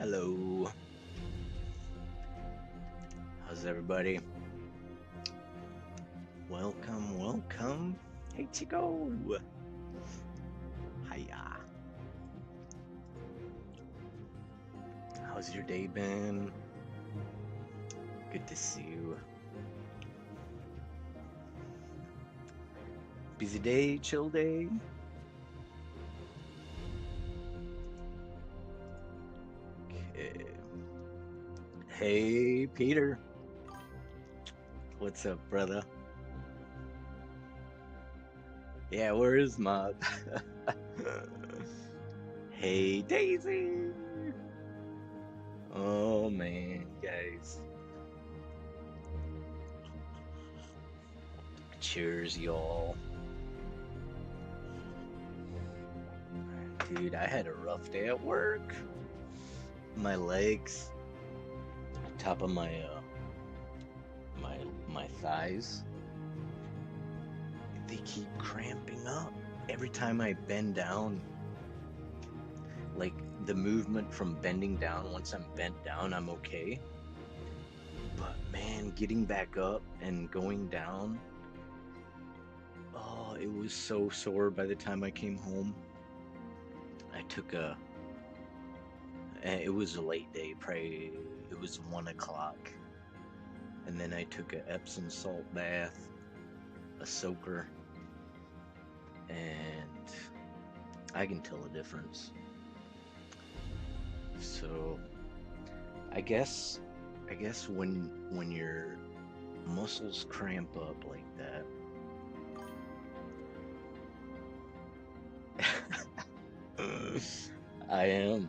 Hello, how's everybody? Welcome, welcome. Hey, Chico. Hiya. How's your day been? Good to see you. Busy day, chill day? Okay. Hey, Peter. What's up, brother? Yeah, where is Mob? Hey, Daisy. Oh, man, guys. Cheers, y'all. Dude, I had a rough day at work. My legs, top of my my thighs, they keep cramping up. Every time I bend down, like the movement from bending down, once I'm bent down, I'm okay. But man, getting back up and going down, oh, it was so sore by the time I came home. I took it was a late day, probably it was 1 o'clock. And then I took a Epsom salt bath, a soaker, and I can tell a difference. So I guess I guess when your muscles cramp up like that, I am.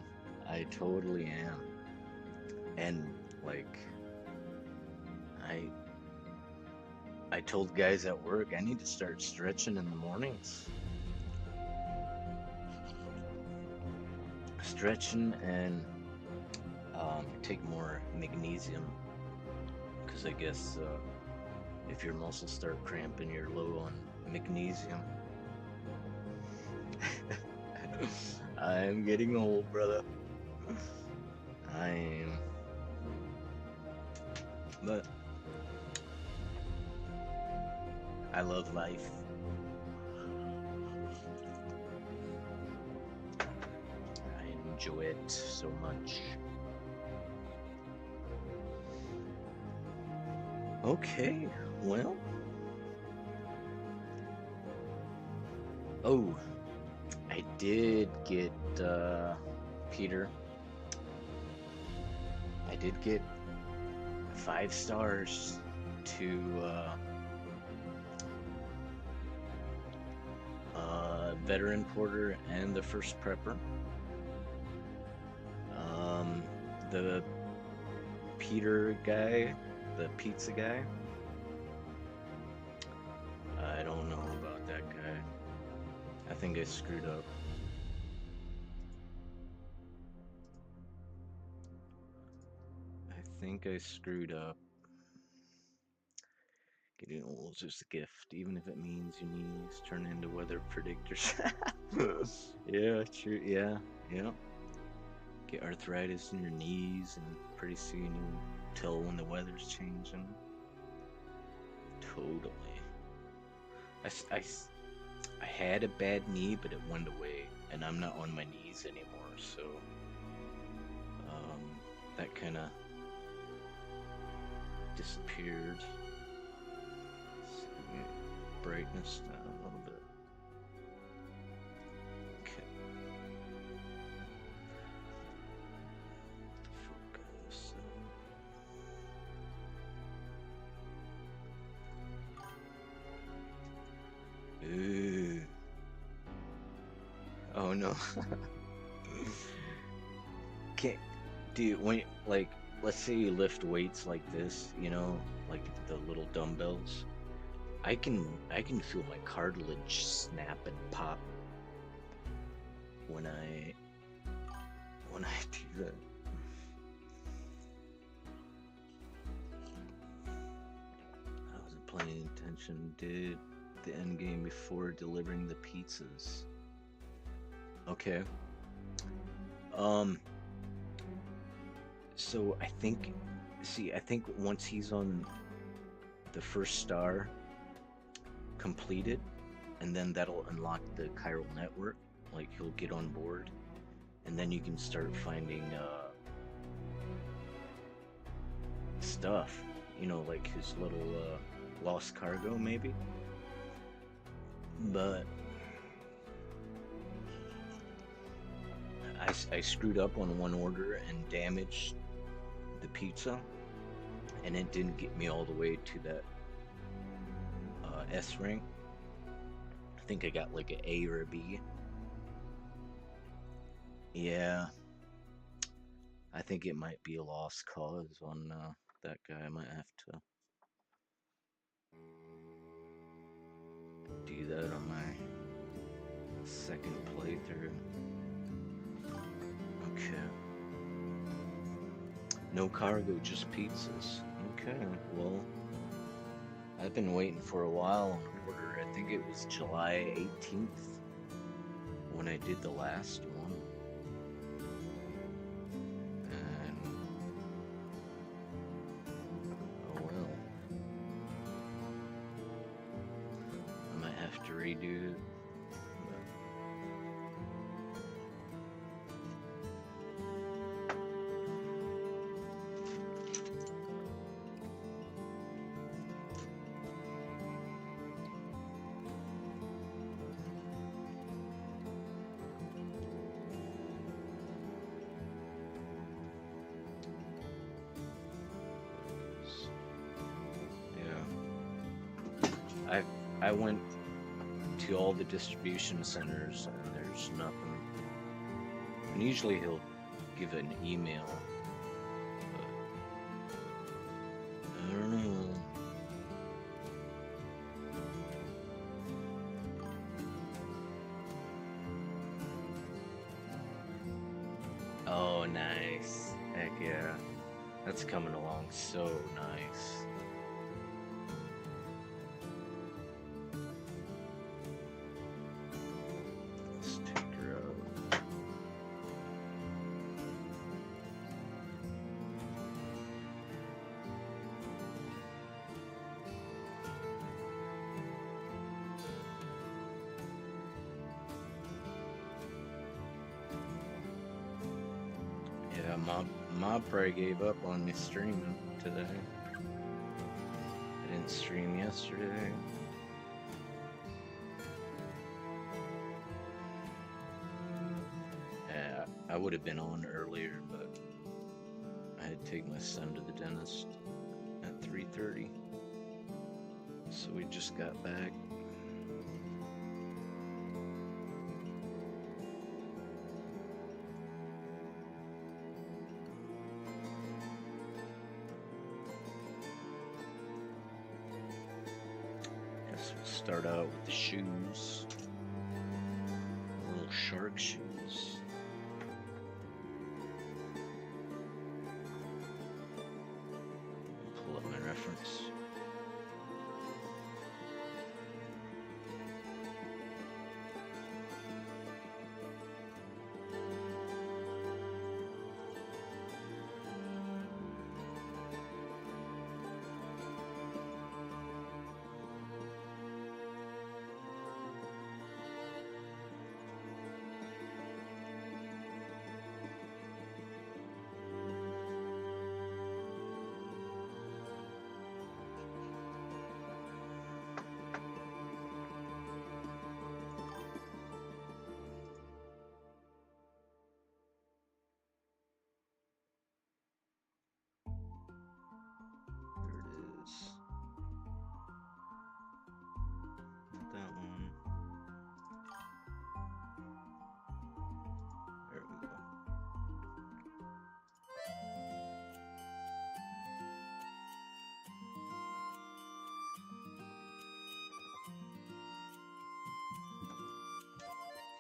I totally am. And like I I told guys at work I need to start stretching in the mornings. Stretching and take more magnesium because I guess if your muscles start cramping, you're low on magnesium. I'm getting old, brother. I am. But I love life. I enjoy it so much. Okay, well. Oh, I did get, Peter, I did get 5 stars to veteran porter and the first prepper. The Peter guy, the pizza guy, I don't know about that guy. I think I screwed up. I think I screwed up. Getting old is just a gift, even if it means your knees turn into weather predictors. Yeah, true. Yeah, yeah. Get arthritis in your knees, and pretty soon you tell when the weather's changing. Totally. I, s- I, s- I had a bad knee, but it went away, and I'm not on my knees anymore, so um, that kind of disappeared. Brightness down a little bit. Okay. Focus. Ooh. Oh no. Okay, dude, like, let's say you lift weights like this, like the little dumbbells. I can feel my cartilage snap and pop when I do that. I wasn't paying attention. Did the end game before delivering the pizzas. Okay. Um, So I think once he's on the first star completed, and then that'll unlock the chiral network. Like he'll get on board, and then you can start finding stuff. You know, like his little lost cargo, maybe. But I screwed up on one order and damaged the pizza, and it didn't get me all the way to that S rank. I think I got like an A or a B. Yeah, I think it might be a lost cause on that guy. I might have to do that on my second playthrough. Okay. No cargo, just pizzas. Okay, well, I've been waiting for a while on an order. I think it was July 18th when I did the last one. And oh well. I might have to redo it. I went to all the distribution centers and there's nothing. And usually he'll give an email, but I don't know. Oh, nice. Heck yeah. That's coming along so nice. Yeah, Mob probably gave up on me streaming today. I didn't stream yesterday. Yeah, I would have been on earlier, but I had to take my son to the dentist at 3:30. So we just got back. Start out with the shoes, little shark shoes. Pull up my reference. Not that one. There we go.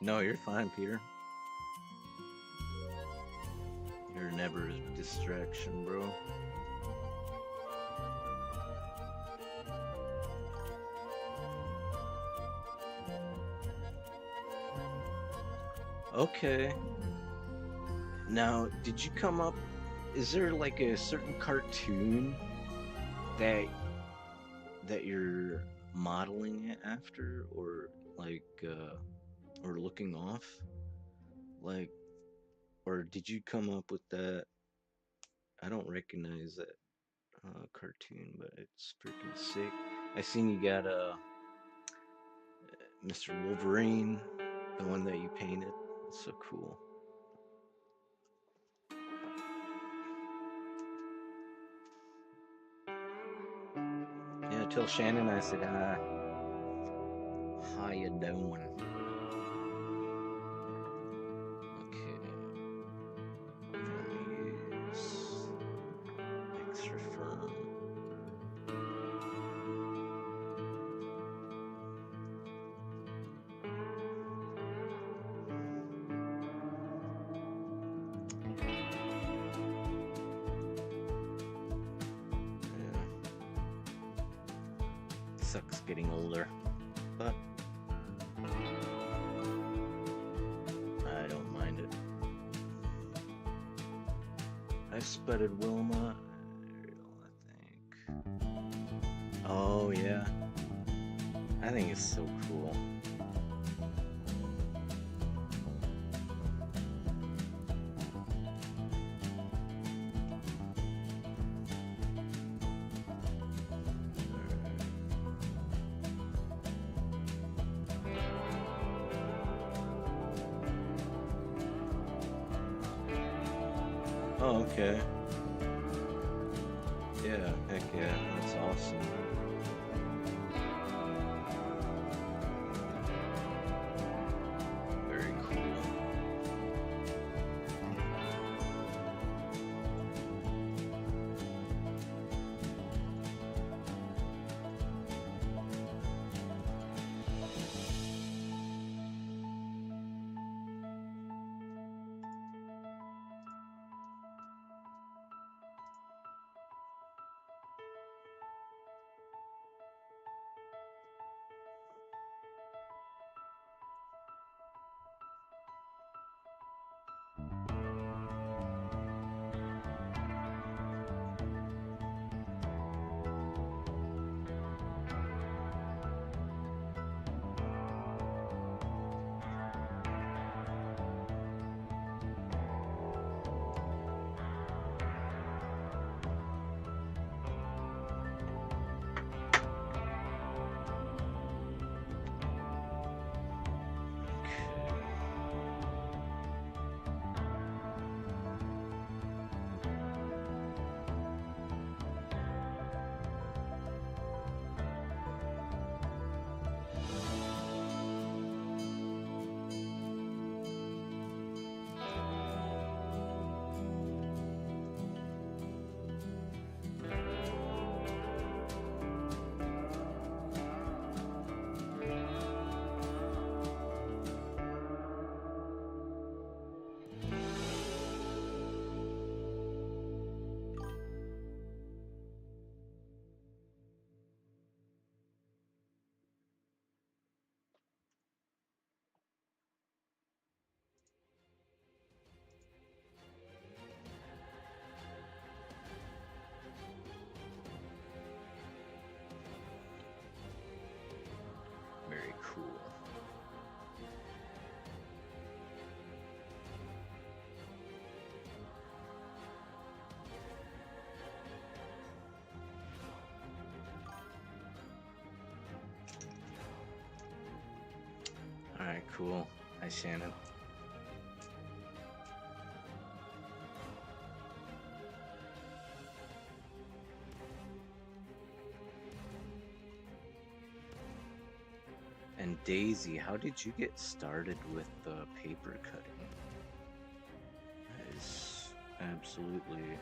No, you're fine, Peter. You're never a distraction, bro. Okay. Now, did you come up is there like a certain cartoon that you're modeling it after, or like or looking off, like, or did you come up with that? I don't recognize that cartoon, but it's freaking sick. I seen you got Mr. Wolverine, the one that you painted. It's so cool. Yeah, tell Shannon I said hi. How you doing? Okay, what do you want me to use? Extra firm. Yeah, sucks getting older, but I don't mind it. I spotted Wilma. I think. Oh yeah, I think it's so cool. Oh, okay. Yeah, heck yeah, that's awesome. Very cool. Very cool. Alright, cool. Hi, Shannon. And Daisy, how did you get started with the paper cutting? That is absolutely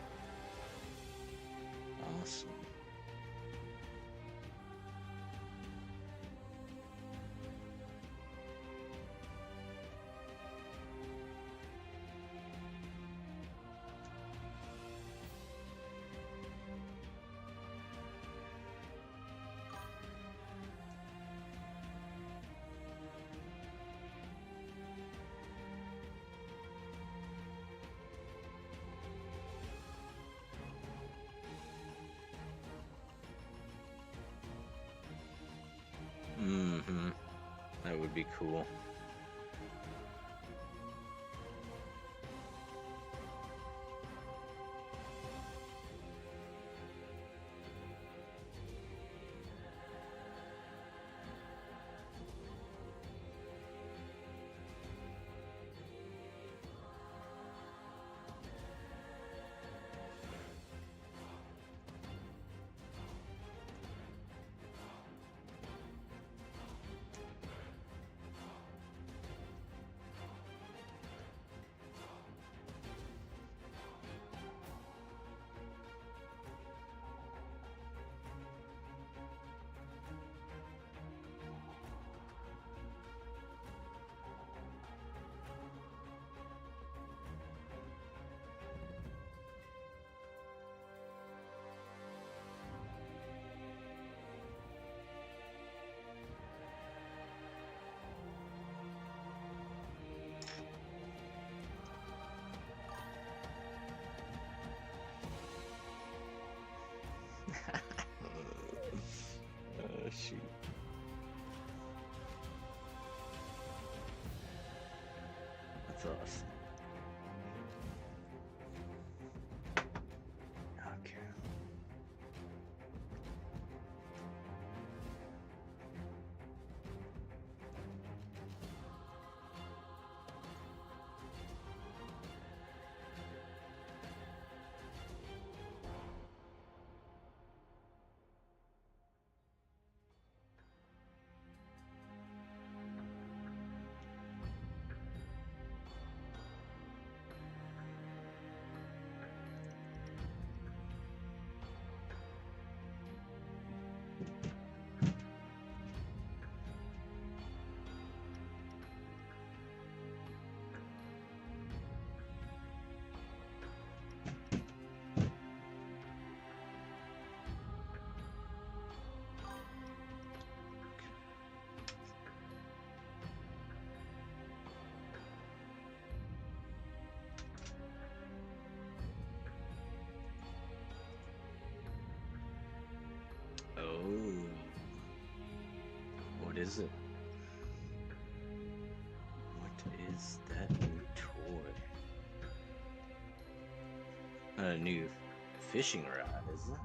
awesome. That would be cool. Shoot. That's awesome. Okay. Oh, what is it? What is that new toy? Not a new fishing rod, is it?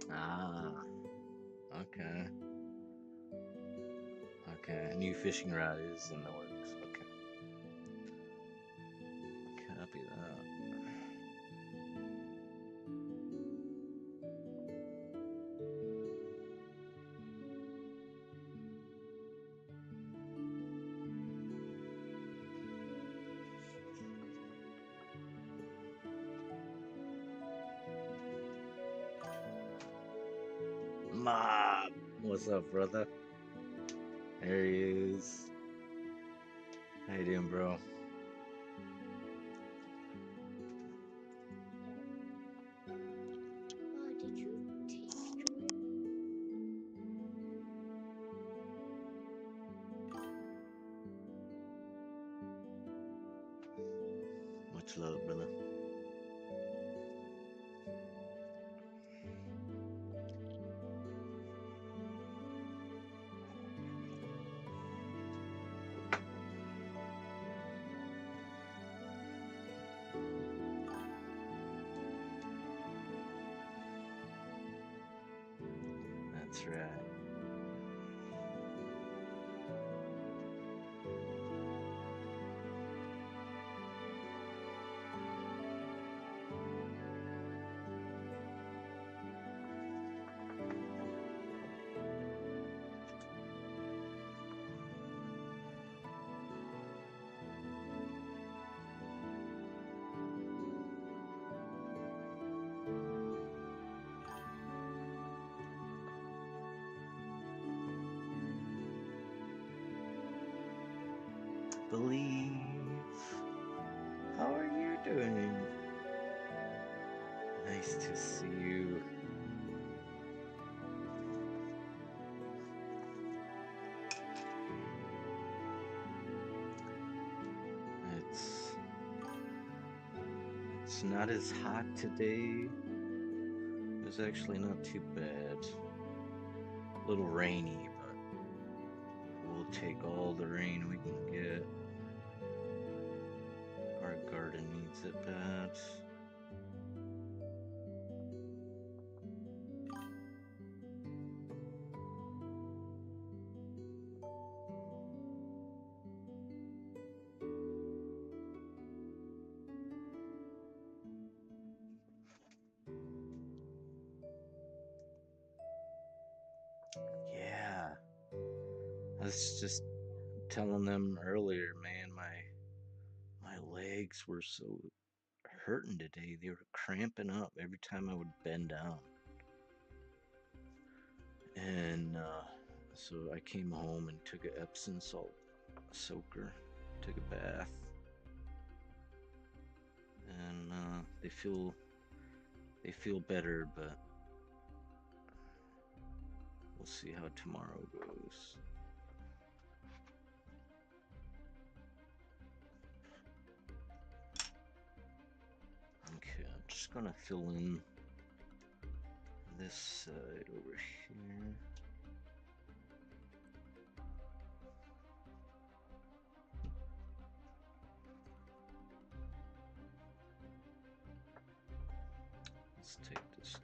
Ah, okay. Okay, a new fishing rod is in the works. Okay, copy that. Mob, what's up, brother? There he is. How you doing, bro? Did you take Joy? Much love, brother. That's right. believe. How are you doing? Nice to see you. It's it's not as hot today. It was actually not too bad. A little rainy, but we'll take all the rain we can get. Our garden needs it bad. Yeah, I was just telling them earlier, man, my legs were so hurting today. They were cramping up every time I would bend down. And so I came home and took an Epsom salt soaker, took a bath, and they feel better, but we'll see how tomorrow goes. Okay, I'm just gonna fill in this side over here. Let's take this out.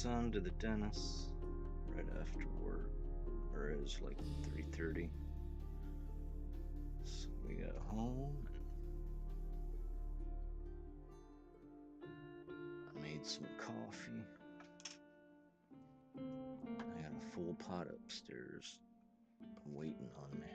son to the dentist right after work, or it was like 3:30. So we got home and I made some coffee. I got a full pot upstairs waiting on me.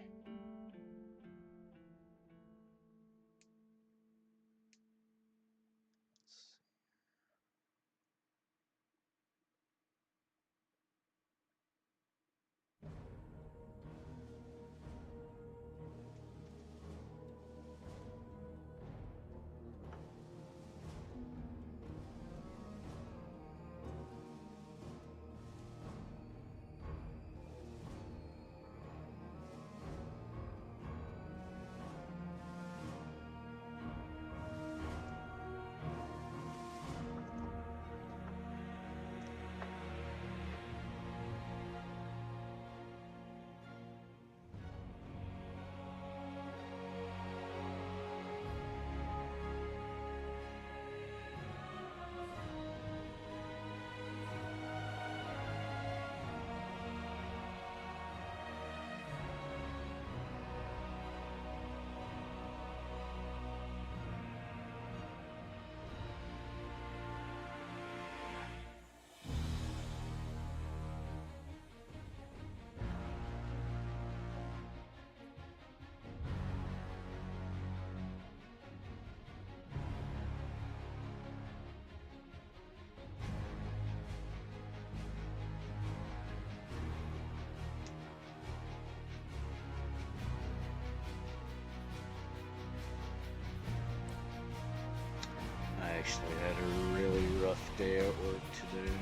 I actually had a really rough day at work today.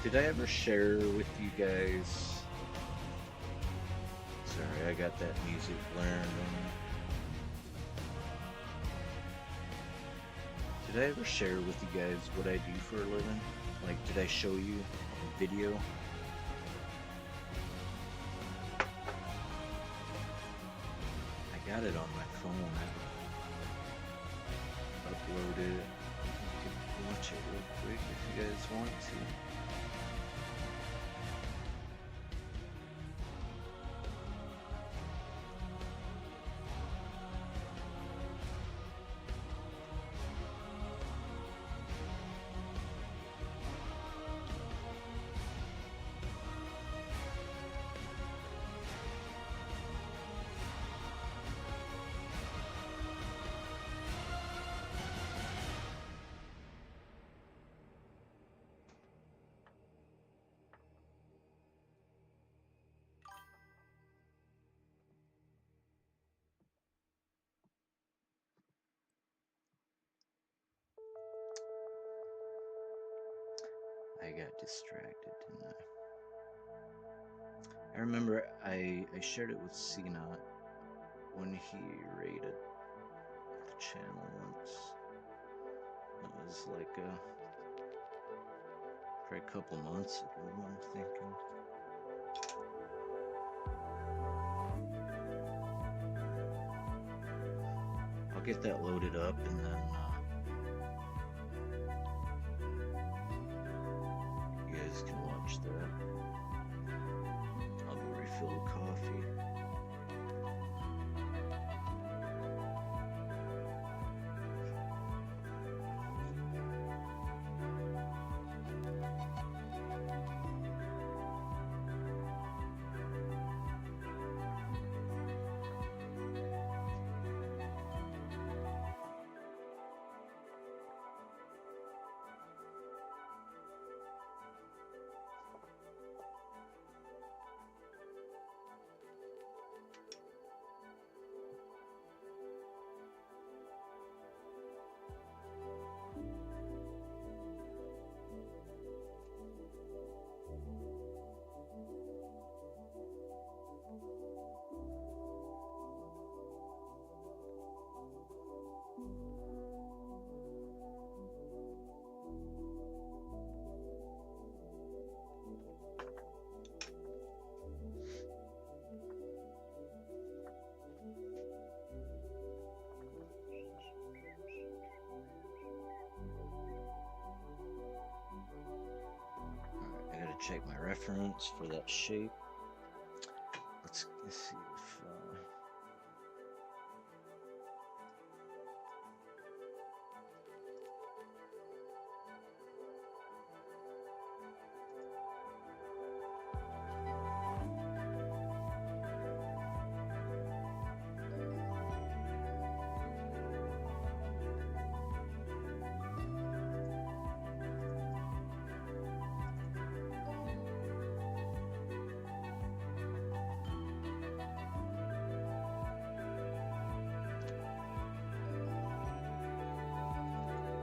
Did I ever share with you guys? Sorry, I got that music blaring. Did I ever share with you guys what I do for a living? Like, did I show you a video? I got it on my phone. I uploaded it. You can watch it real quick if you guys want to. I got distracted, didn't I? I remember I shared it with CNOT when he raided the channel once. It was like probably a couple months ago, I'm thinking. I'll get that loaded up and then you guys can watch that. I'll go refill the coffee. check my reference for that shape. Let's see if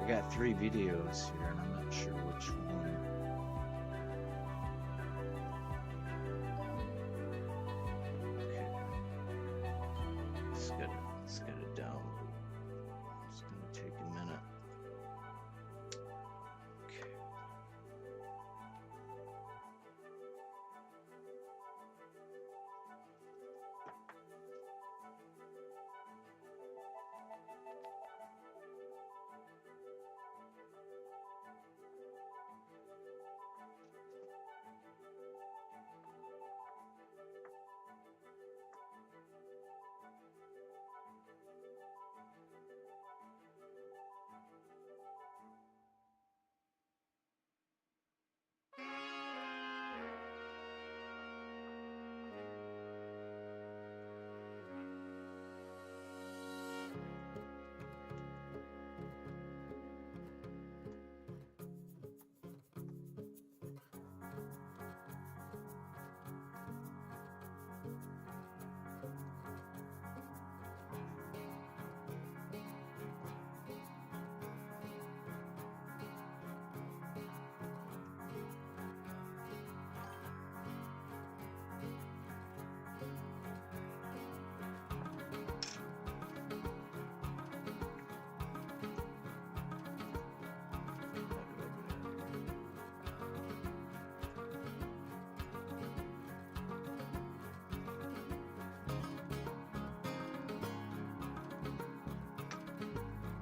I got 3 videos here, and I'm not sure which one. Okay. Let's get it download. It's gonna take a minute. Okay.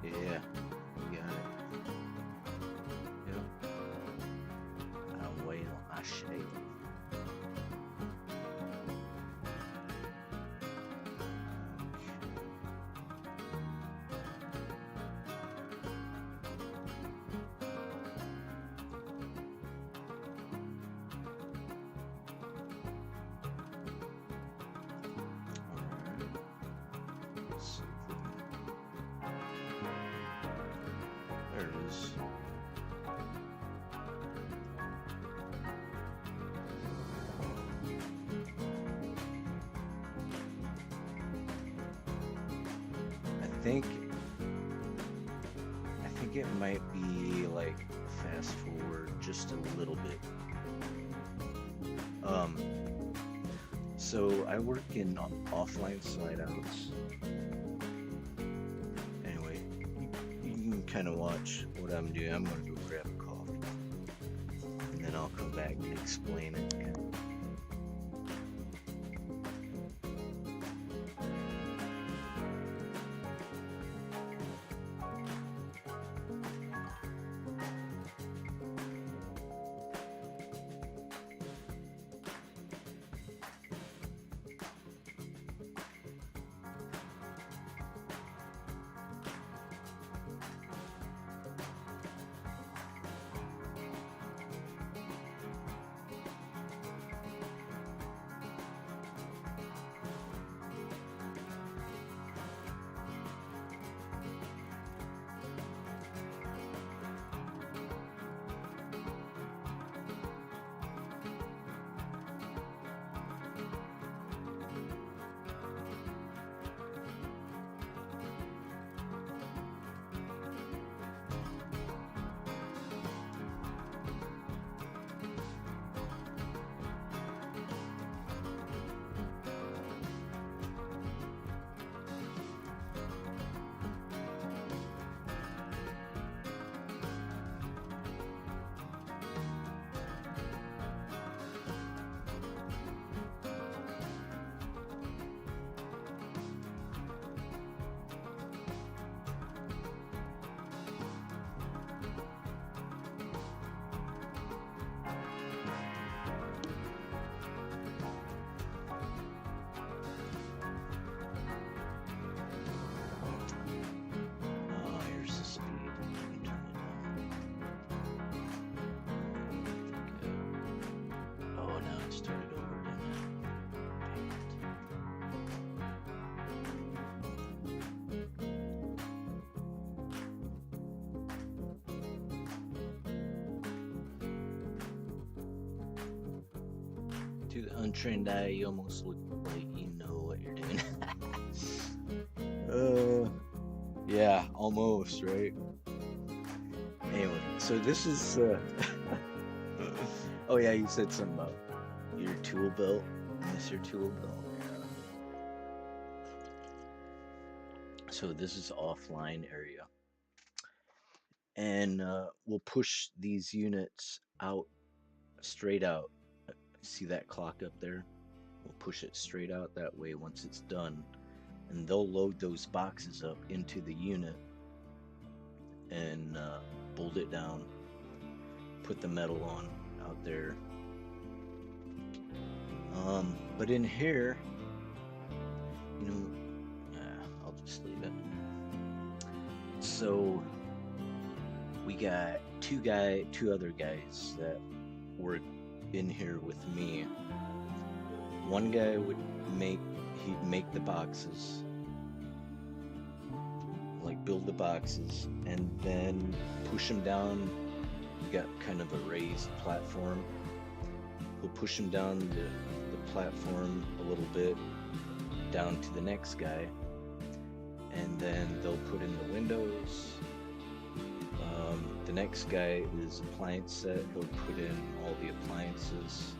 Yeah, we got it. Yep. I'll wait on my shape. There it is. I think it might be like fast forward just a little bit. So I work in offline slide outs. Anyway, you can kind of watch what I'm doing. I'm gonna go grab a coffee, and then I'll come back and explain it. Start it over again. To the untrained eye, you almost look like you know what you're doing. Yeah, almost, right? Anyway, so this is, oh yeah, you said something about your tool belt. Miss your tool belt. Yeah. So this is offline area. And we'll push these units out, straight out. See that clock up there? We'll push it straight out that way once it's done. And they'll load those boxes up into the unit and bolt it down, put the metal on out there. But in here, you know, I'll just leave it. So we got two other guys that were in here with me. One guy would he'd make the boxes, like build the boxes, and then push them down. We got kind of a raised platform. We'll push them down the platform a little bit, down to the next guy, and then they'll put in the windows. The next guy is appliance set. He'll put in all the appliances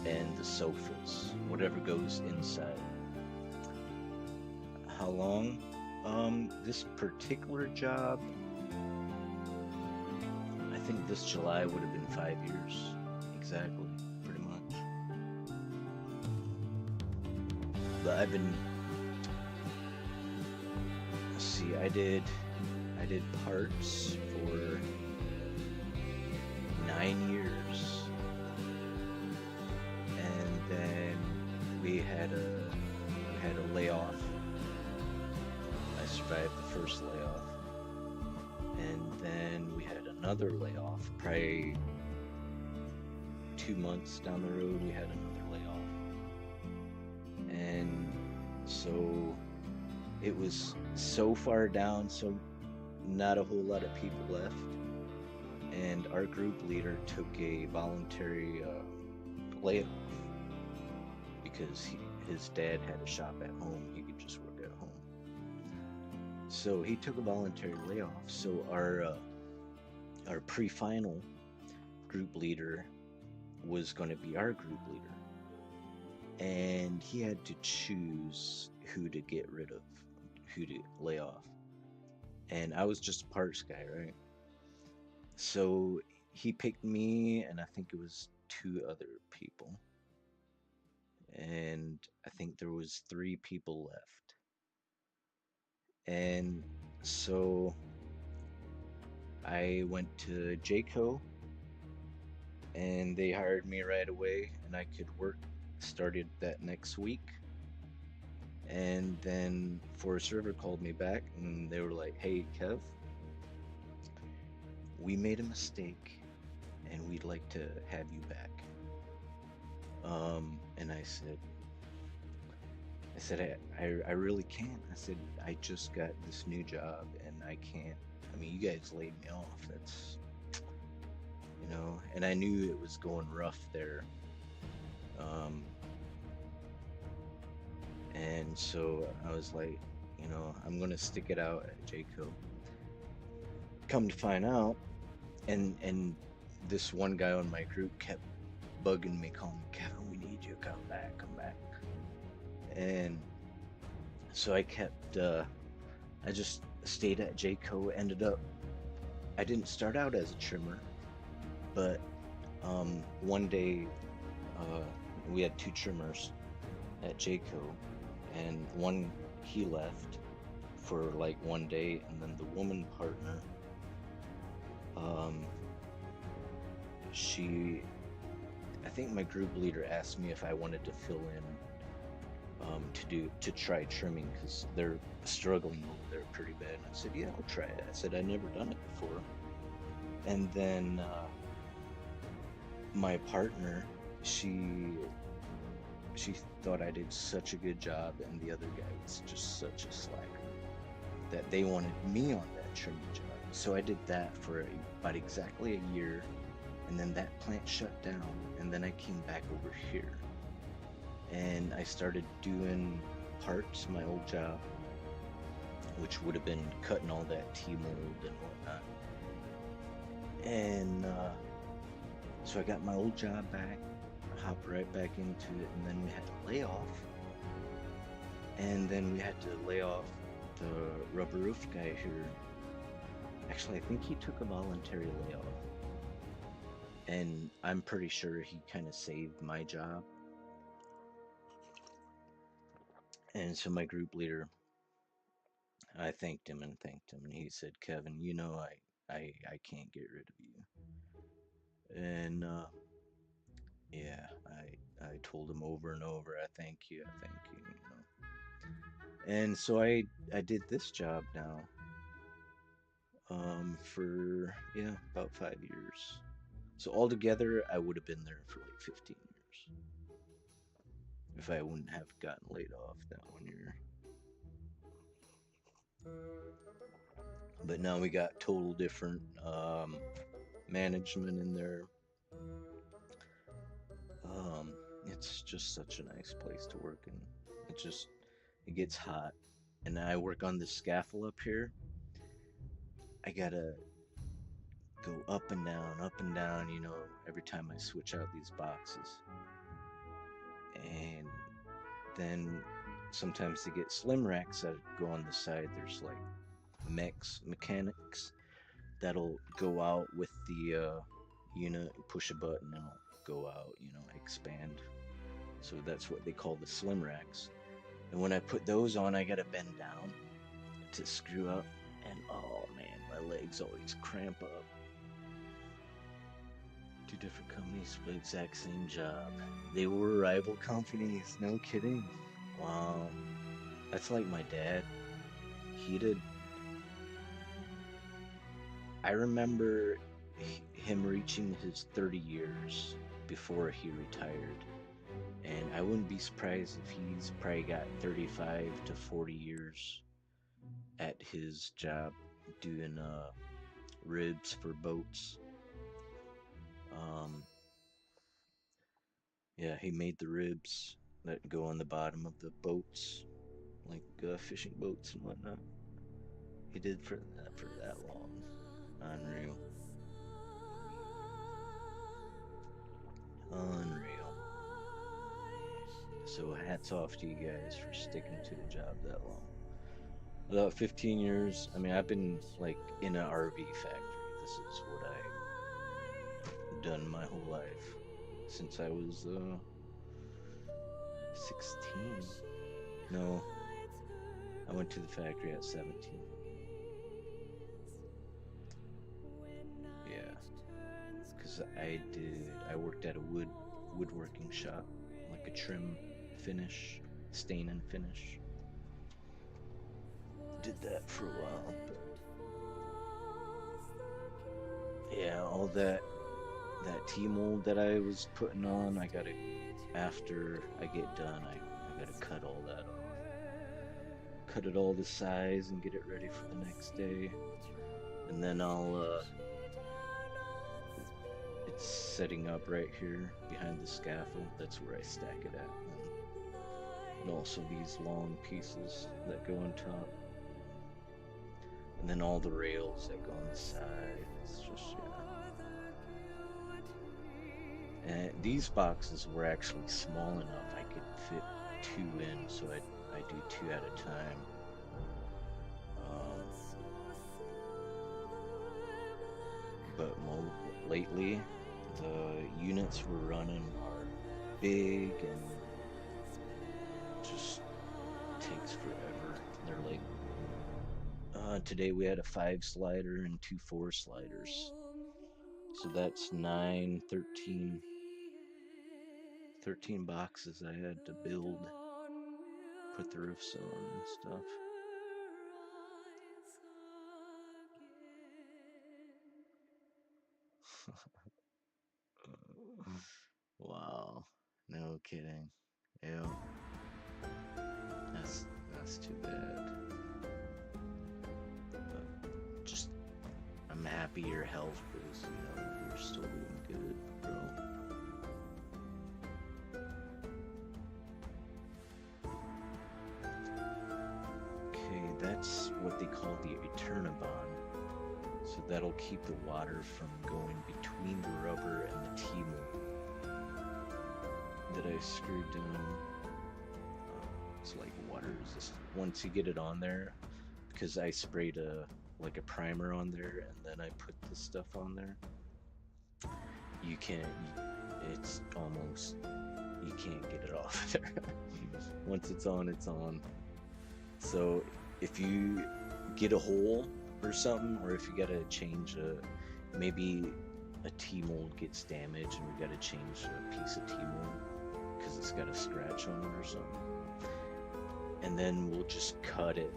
and the sofas, whatever goes inside. How long? This particular job, I think this July would have been 5 years exactly, pretty much. But I've been, let's see, I did parts for 9 years, and then we had a layoff. I survived the first layoff, and then we had another layoff. Probably 2 months down the road, we had another layoff, and so it was so far down, so not a whole lot of people left, and our group leader took a voluntary layoff because his dad had a shop at home. He could just work at home. So he took a voluntary layoff. So our pre-final group leader was going to be our group leader, and he had to choose who to get rid of, who to lay off. And I was just a parts guy, right? So he picked me, and I think it was 2 other people, and I think there was 3 people left. And so I went to Jayco, and they hired me right away, and I could work. Started that next week. And then Forest River called me back, and they were like, "Hey, Kev, we made a mistake, and we'd like to have you back." And I said, I really can't. I said, I just got this new job, and I can't. I mean, you guys laid me off. That's, and I knew it was going rough there. And so I was like, I'm gonna stick it out at Jayco. Come to find out, and this one guy on my group kept bugging me, calling me, "Kevin, we need you, come back. And so I just stayed at Jayco. Ended up, I didn't start out as a trimmer, but one day we had 2 trimmers at Jayco, and he left for like one day, and then the woman partner, I think my group leader asked me if I wanted to fill in to try trimming, because they're struggling over there pretty bad. And I said, yeah, I'll try it. I said, I'd never done it before. And then my partner, she she thought I did such a good job, and the other guy was just such a slacker that they wanted me on that trimming job. So I did that for about exactly a year, and then that plant shut down, and then I came back over here and I started doing parts, my old job, which would have been cutting all that tea mold and whatnot. And so I got my old job back, hopped right back into it, and then we had to lay off. And then we had to lay off the rubber roof guy here. Actually, I think he took a voluntary layoff. And I'm pretty sure he kind of saved my job. And so my group leader, I thanked him and thanked him, and he said, "Kevin, you know I can't get rid of you." And yeah, I told him over and over, "I thank you, I thank you," you know. And so I did this job now, for yeah about 5 years. So altogether, I would have been there for like 15 years if I wouldn't have gotten laid off that 1 year. But now we got total different management in there. It's just such a nice place to work in. It just it gets hot, and I work on this scaffold up here. I gotta go up and down, you know, every time I switch out these boxes. And then sometimes they get slim racks that go on the side. There's like mechanics that'll go out with the unit, push a button, and it'll go out, you know, expand. So that's what they call the slim racks. And when I put those on, I gotta bend down to screw up, and oh man, my legs always cramp up. Two different companies for the exact same job. They were rival companies, no kidding. Wow. That's like my dad. He did. I remember him reaching his 30 years before he retired. And I wouldn't be surprised if he's probably got 35 to 40 years at his job doing ribs for boats. Um, yeah, he made the ribs that go on the bottom of the boats, like fishing boats and whatnot. He did for that long. Unreal. Unreal. So hats off to you guys for sticking to the job that long. About 15 years, I mean, I've been like in an RV factory. This is what I done my whole life since I was 16. No, I went to the factory at 17. Yeah, because I worked at a woodworking shop, like a trim finish, stain and finish. Did that for a while, but yeah, all that tea mold that I was putting on, I gotta after I get done, I gotta cut all that off, cut it all to size, and get it ready for the next day, and then it's setting up right here behind the scaffold. That's where I stack it at, and also these long pieces that go on top, and then all the rails that go on the side. It's just yeah. And these boxes were actually small enough I could fit two in, so I do two at a time. Um, but lately, the units we're running are big and just takes forever. They're like today we had a 5 slider and two 4 sliders, so that's 9, 13 boxes I had to build, put the roofs on and stuff. Wow. No kidding. Yeah. That's that's too bad. But just I'm happy your health is, you're still doing good, bro. Okay, that's what they call the Eternabond. So that'll keep the water from going between the rubber and the T-mold that I screwed down. It's like water resistant. Once you get it on there, because I sprayed like a primer on there and then I put the stuff on there, you can't. It's almost you can't get it off there. Once it's on, it's on. So if you get a hole or something, or if you gotta change maybe a T-mold gets damaged and we gotta change a piece of T-mold because it's got a scratch on it or something, and then we'll just cut it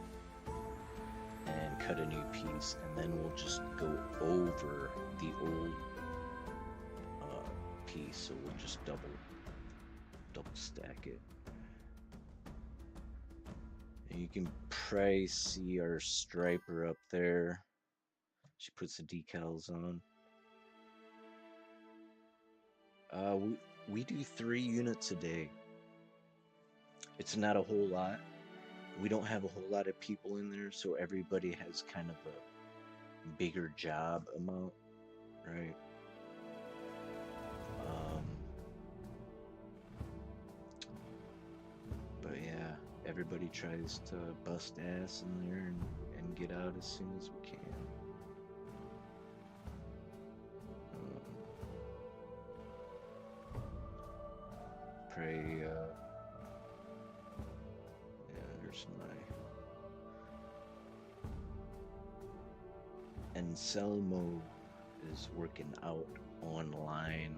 and cut a new piece, and then we'll just go over the old piece, so we'll just double stack it. And you can probably see our striper up there. She puts the decals on. We do 3 units a day. It's not a whole lot. We don't have a whole lot of people in there, so everybody has kind of a bigger job amount, right? But yeah, everybody tries to bust ass in there and get out as soon as we can. Pray, yeah, there's my Anselmo is working out online.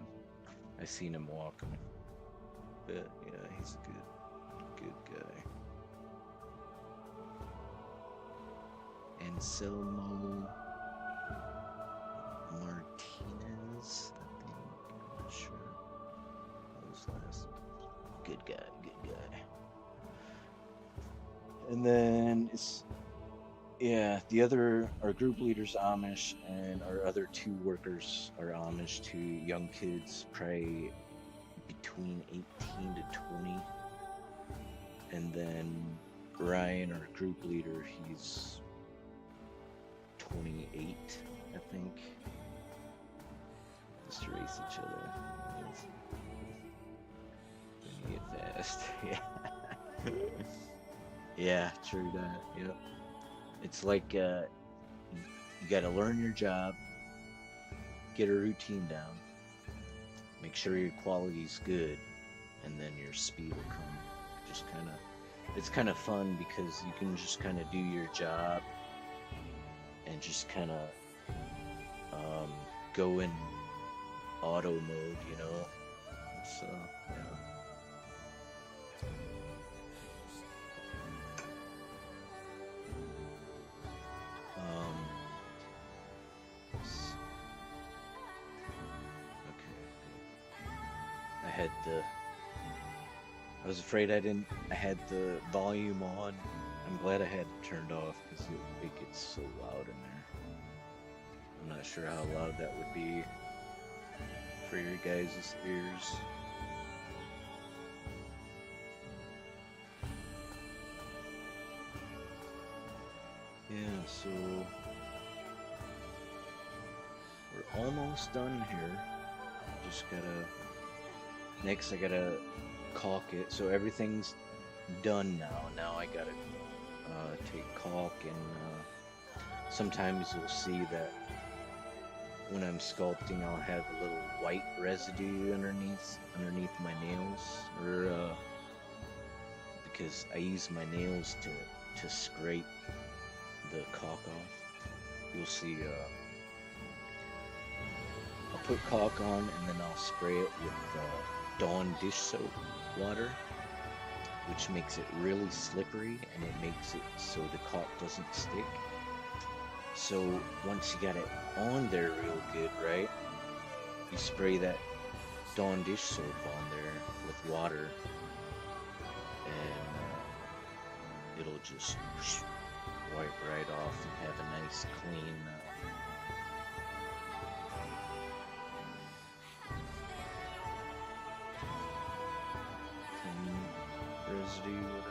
I seen him walking. But yeah, he's a good guy. Anselmo Martinez, I think. I'm not sure. What was last? Good guy. And then our group leader's Amish, and our other 2 workers are Amish, 2 young kids, probably between 18 to 20. And then Ryan, our group leader, he's 28, I think. Just to race each other. Then you get fast. Yeah. Yeah, true that. Yep. It's like you gotta learn your job, get a routine down, make sure your quality's good, and then your speed will come. It's kind of fun because you can just kind of do your job and just kind of go in auto mode, So yeah. Okay. I was afraid I had the volume on. I'm glad I had it turned off because it gets so loud in there. I'm not sure how loud that would be for your guys' ears. Yeah, so we're almost done here. Next I gotta caulk it. So everything's done now. Now I gotta take caulk, and sometimes you'll see that when I'm sculpting I'll have a little white residue underneath my nails, or because I use my nails to scrape the caulk off. You'll see I'll put caulk on and then I'll spray it with Dawn dish soap water, which makes it really slippery and it makes it so the caulk doesn't stick. So once you got it on there real good, right, you spray that Dawn dish soap on there with water, and it'll just wipe right off and have a nice clean clean residue.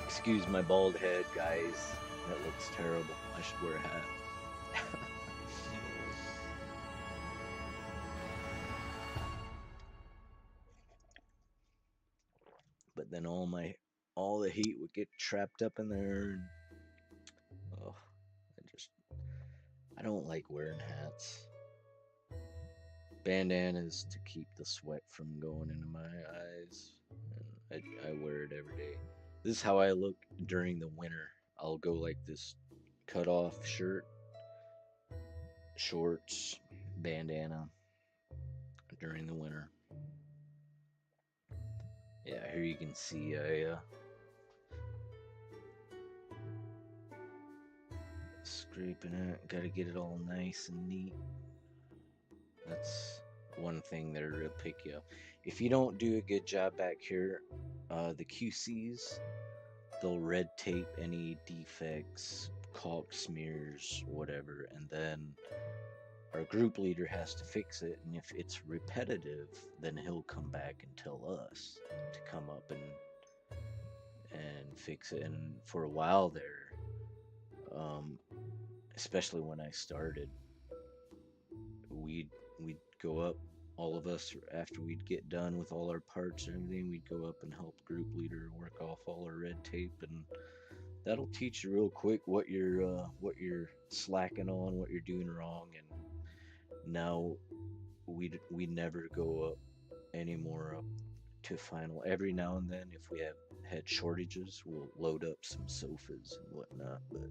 Excuse my bald head, guys. That looks terrible. I should wear a hat. But then all the heat would get trapped up in there, and oh, I don't like wearing hats. Bandanas to keep the sweat from going into my eyes, and I wear it every day. This is how I look during the winter. I'll go like this, cut off shirt, shorts, bandana during the winter. Yeah, here you can see I scraping it. Got to get it all nice and neat. That's one thing they're real picky of. If you don't do a good job back here, the QCs, they'll red tape any defects, caulk smears, whatever, and then our group leader has to fix it. And if it's repetitive, then he'll come back and tell us to come up and fix it. And for a while there, um, especially when I started, we'd go up, all of us, after we'd get done with all our parts and everything, we'd go up and help group leader work off all our red tape, and that'll teach you real quick what you're slacking on, what you're doing wrong. And now we never go up anymore up to final. Every now and then, if we have had shortages, we'll load up some sofas and whatnot, but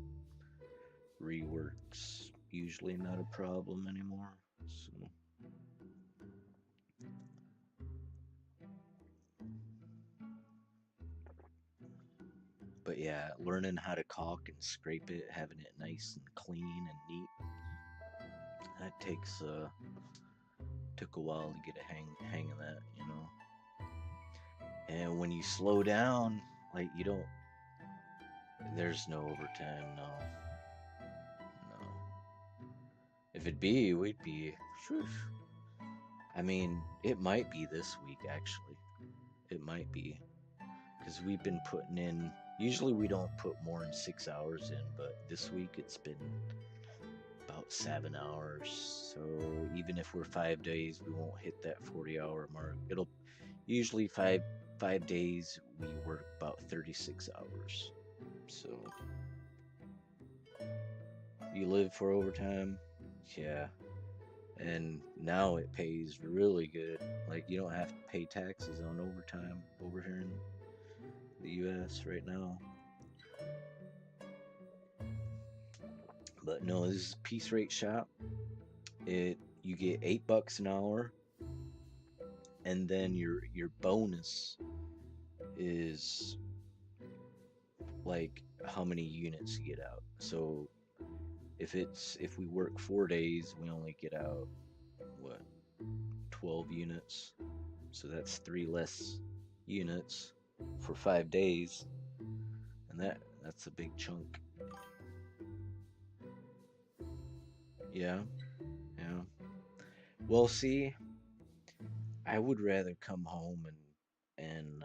reworks usually not a problem anymore. So, but yeah, learning how to caulk and scrape it, having it nice and clean and neat, that took a while to get a hang of that, you know. And when you slow down, like you don't, there's no overtime, no, no. If it be, we'd be. Whew. I mean, it might be this week actually. It might be because we've been putting in. Usually we don't put more than 6 hours in, but this week it's been about 7 hours. So even if we're 5 days, we won't hit that 40-hour mark. It'll usually five days we work about 36 hours. So you live for overtime, yeah. And now it pays really good. Like you don't have to pay taxes on overtime over here in the US right now. But no, this is a piece rate shop. It You get $8 an hour, and then your bonus is like how many units you get out. So if we work 4 days, we only get out what 12 units. So that's three less units for 5 days, and that's a big chunk. Yeah, yeah. Well, see, I would rather come home and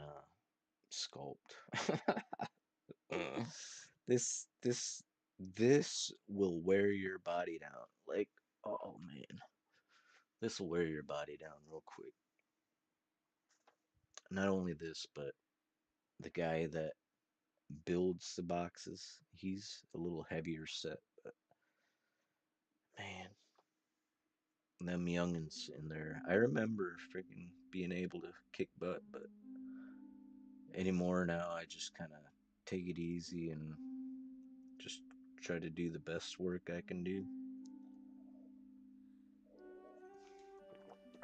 sculpt. This will wear your body down. Like, oh man, this will wear your body down real quick. Not only this, but the guy that builds the boxes, he's a little heavier set, but man, them youngins in there. I remember freaking being able to kick butt, but anymore now I just kind of take it easy and just try to do the best work I can do.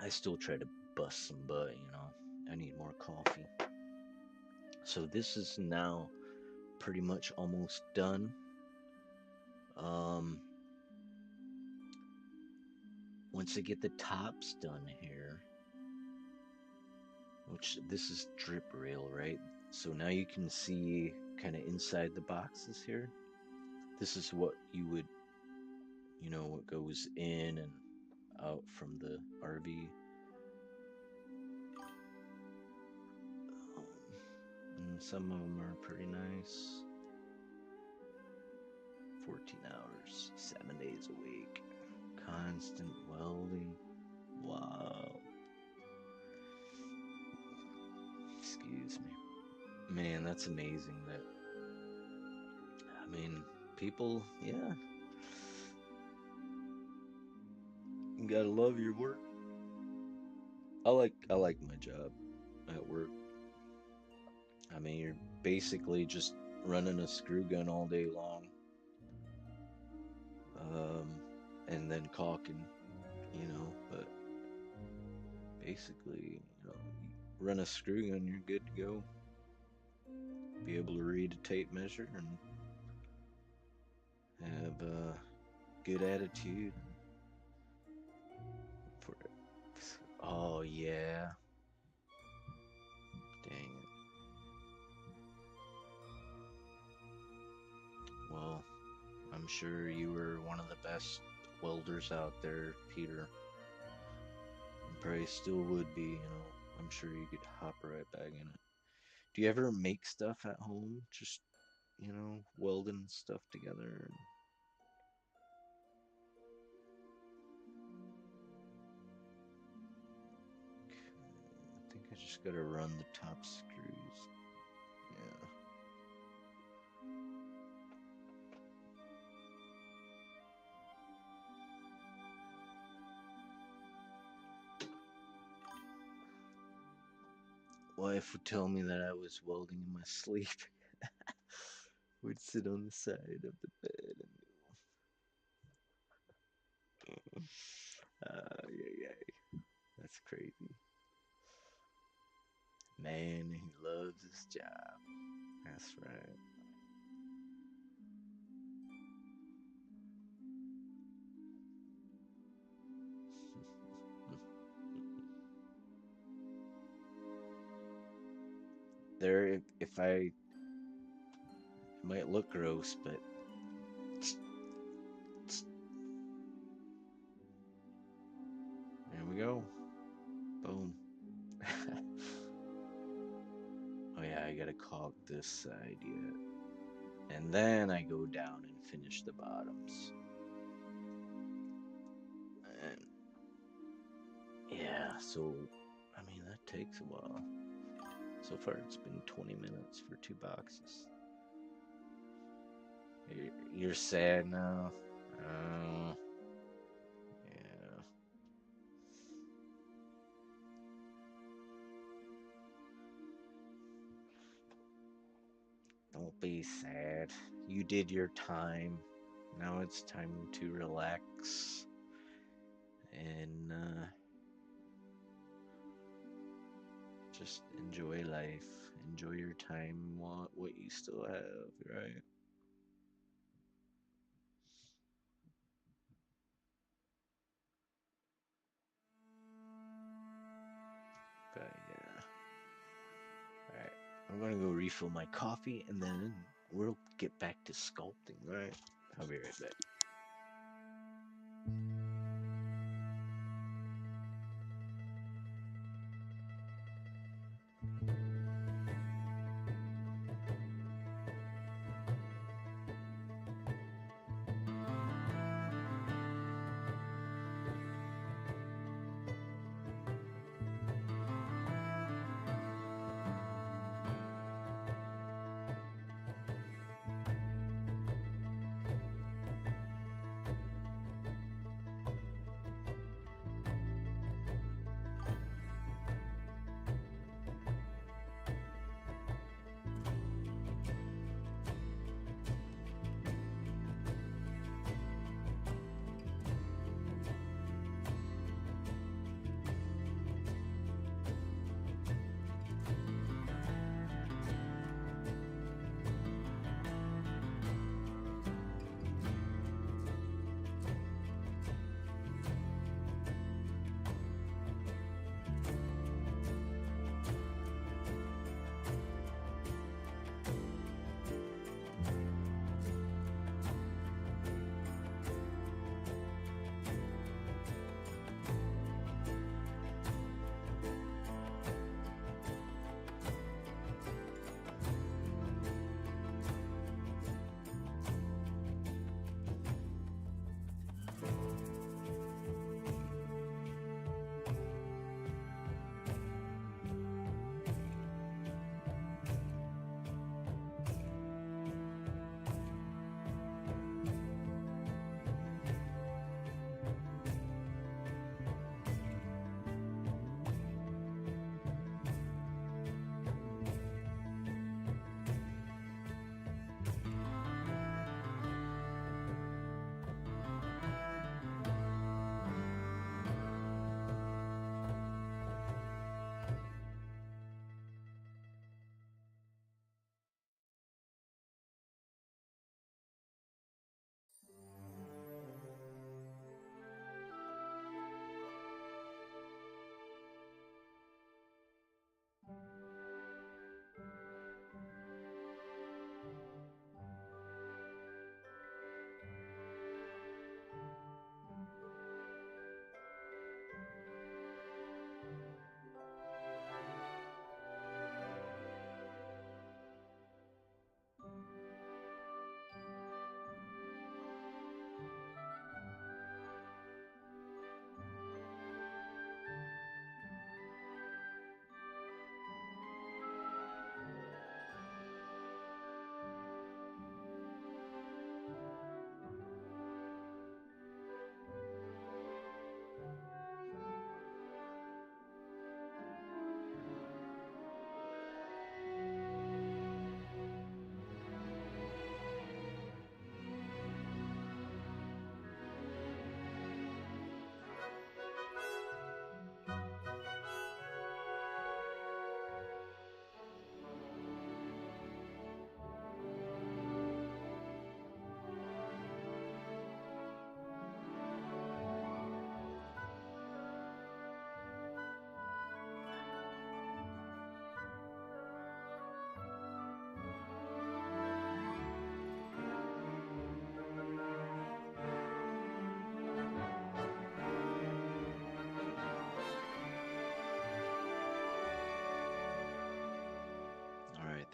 I still try to bust some butt, you know. I need more coffee. So this is now pretty much almost done. Um, once I get the tops done here, which this is drip rail, right? So now you can see kind of inside the boxes here. This is what you would, what goes in and out from the RV. And some of them are pretty nice. 14 hours, 7 days a week. Constant welding. Wow. Excuse me. Man, that's amazing that, people, yeah. You gotta love your work. I like my job at work. You're basically just running a screw gun all day long. And then caulking, but basically, you run a screw gun, you're good to go. Be able to read a tape measure and have a good attitude. For Oh yeah, dang it. Well, I'm sure you were one of the best welders out there, Peter. And probably still would be, I'm sure you could hop right back in it. Do you ever make stuff at home? Just, welding stuff together? I think I just gotta run the top screws. Yeah. Wife would tell me that I was welding in my sleep. Would sit on the side of the bed and yeah. That's crazy. Man, he loves his job. That's right. If I, it might look gross, but there we go. Boom. Oh yeah, I gotta caulk this side yet. And then I go down and finish the bottoms. And yeah, so that takes a while. So far it's been 20 minutes for 2 boxes. You're sad now? Yeah. Don't be sad. You did your time. Now it's time to relax and just enjoy life. Enjoy your time, what you still have, right? But yeah. Alright. I'm gonna go refill my coffee and then we'll get back to sculpting, right? I'll be right back.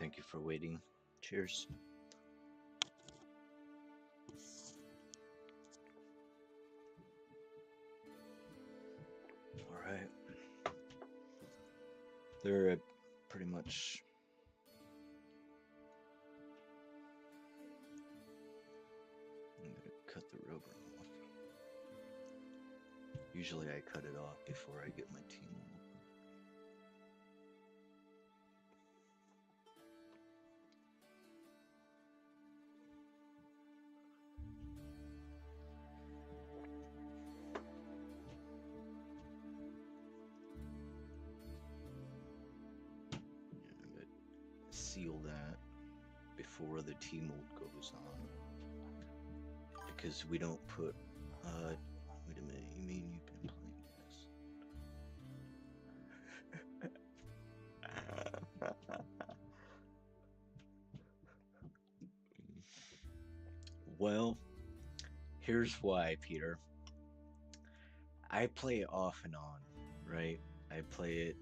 Thank you for waiting. Cheers. All right. They're pretty much. I'm gonna cut the rubber off. Usually I cut it off before I get my team open. Yeah, I'm gonna seal that before the tea mold goes on. Because we don't put, wait a minute, you mean you've been playing this? Well, here's why, Peter. I play it off and on, right? I play it,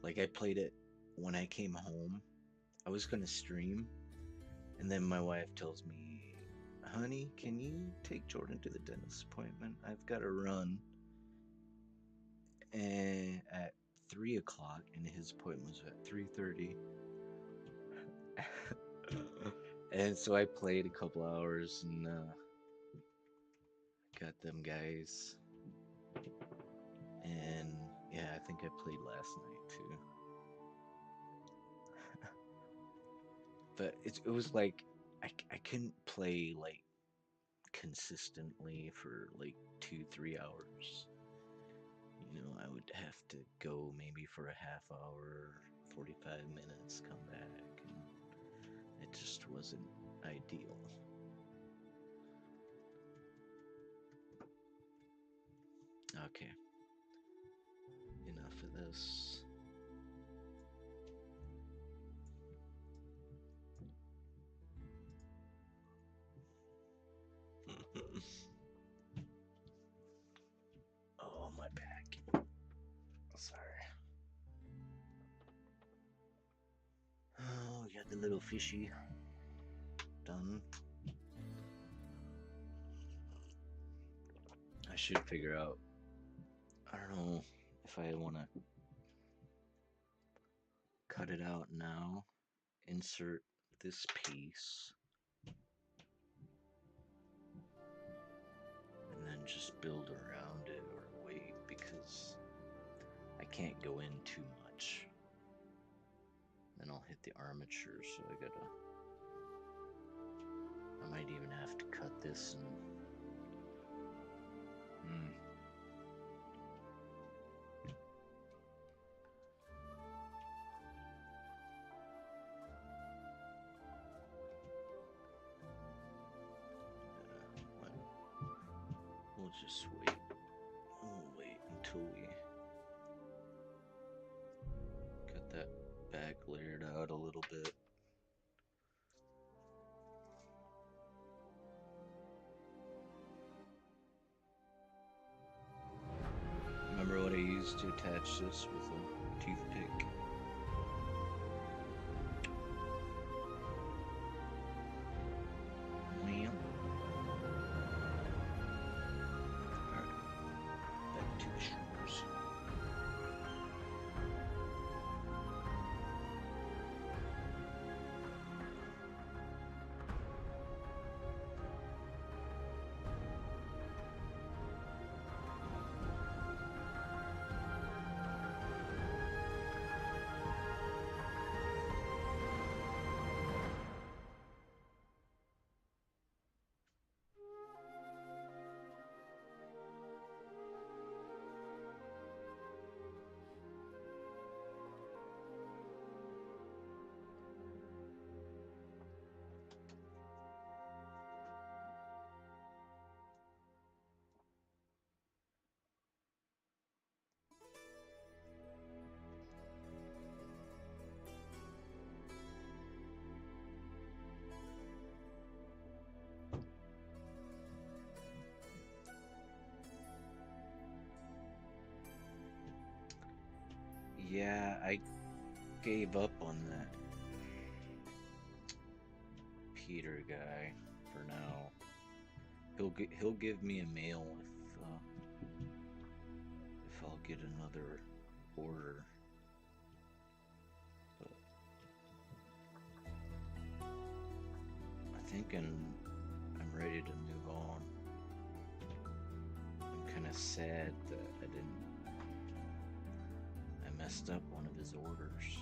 like I played it when I came home. I was gonna stream, and then my wife tells me, honey, can you take Jordan to the dentist appointment? I've got to run at 3 o'clock, and his appointment was at 3:30. And so I played a couple hours and got them guys. And yeah, I think I played last night too. But it was like I couldn't play like consistently for like 2-3 hours. You know, I would have to go maybe for a half hour, 45 minutes, come back, and it just wasn't ideal. Okay, enough of this. Oh, my back. Sorry. Oh, we got the little fishy done. I should figure out. I don't know if I want to cut it out now, insert this piece, and then just build around it or wait, because I can't go in too much. Then I'll hit the armature, so I might even have to cut this and we'll just wait. We'll wait until we get that back layered out a little bit. Remember what I used to attach this with a toothpick? Well, alright, back to the shores. Yeah, gave up on that Peter guy for now. He'll give me a mail if I'll get another order. But I think I'm ready to move on. I'm kind of sad that I messed up one of his orders.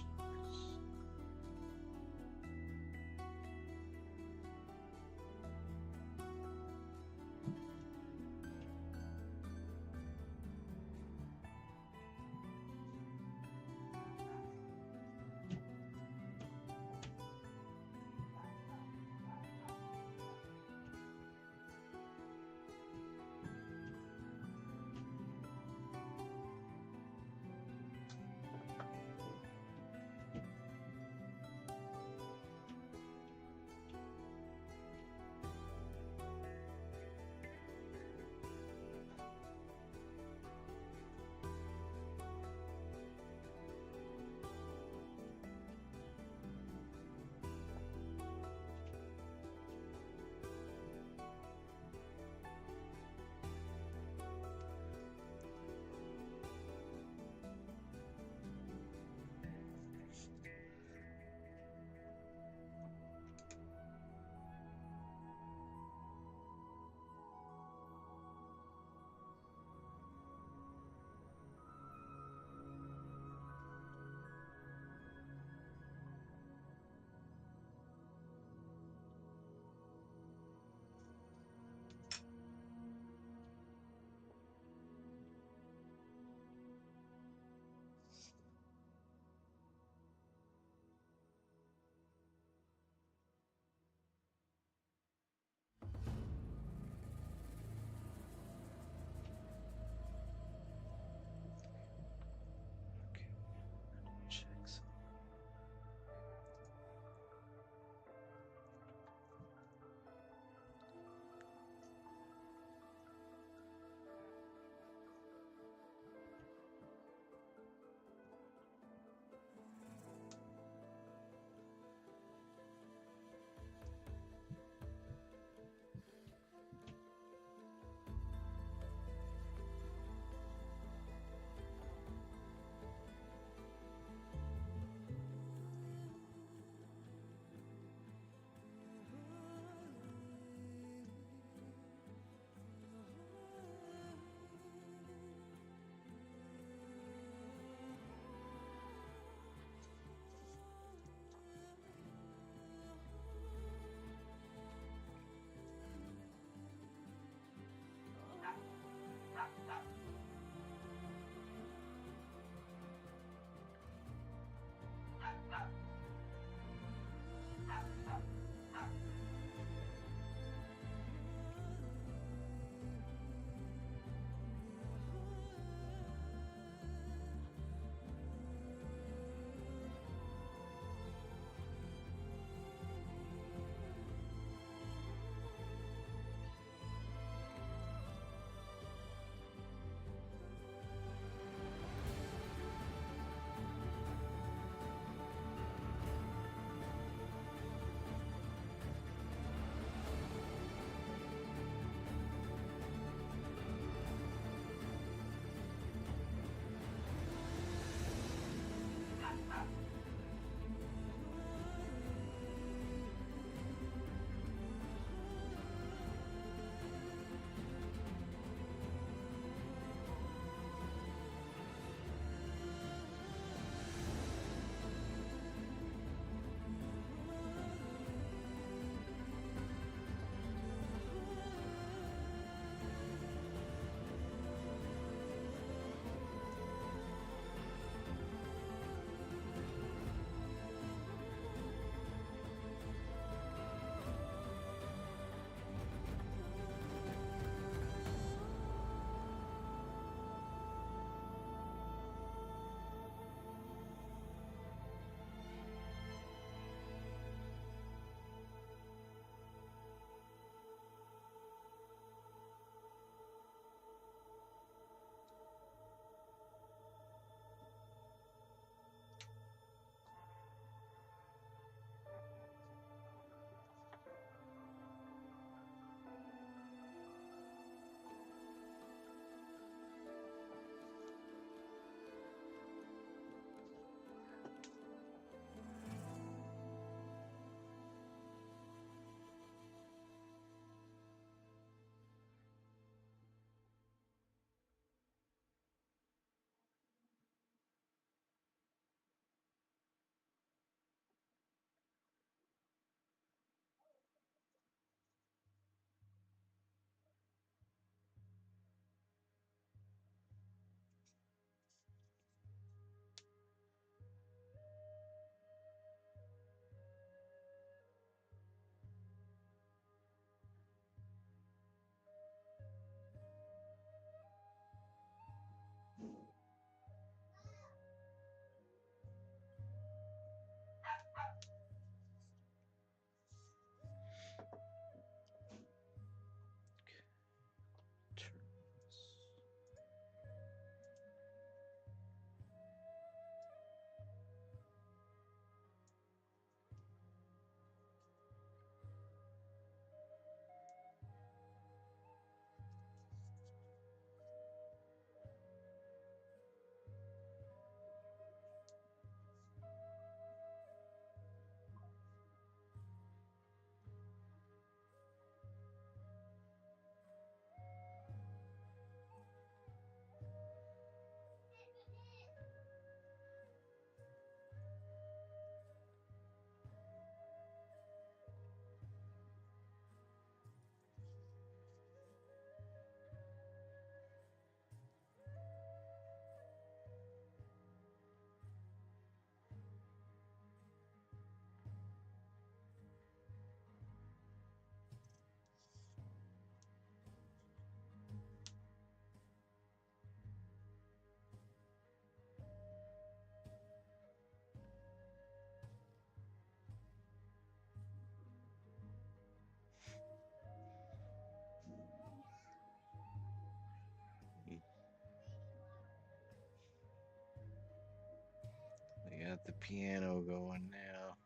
piano going now.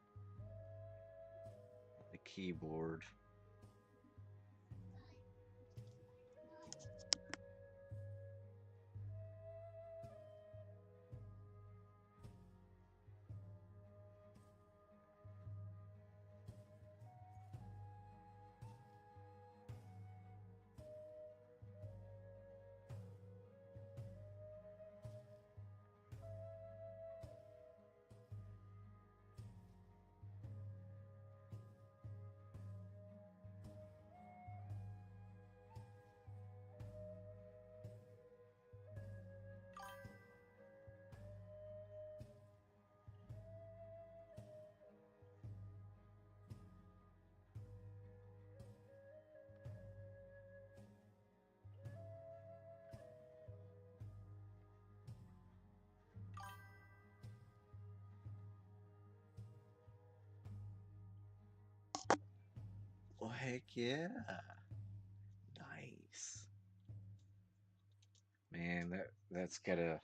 The keyboard. Oh heck yeah. Nice. Man, that's gotta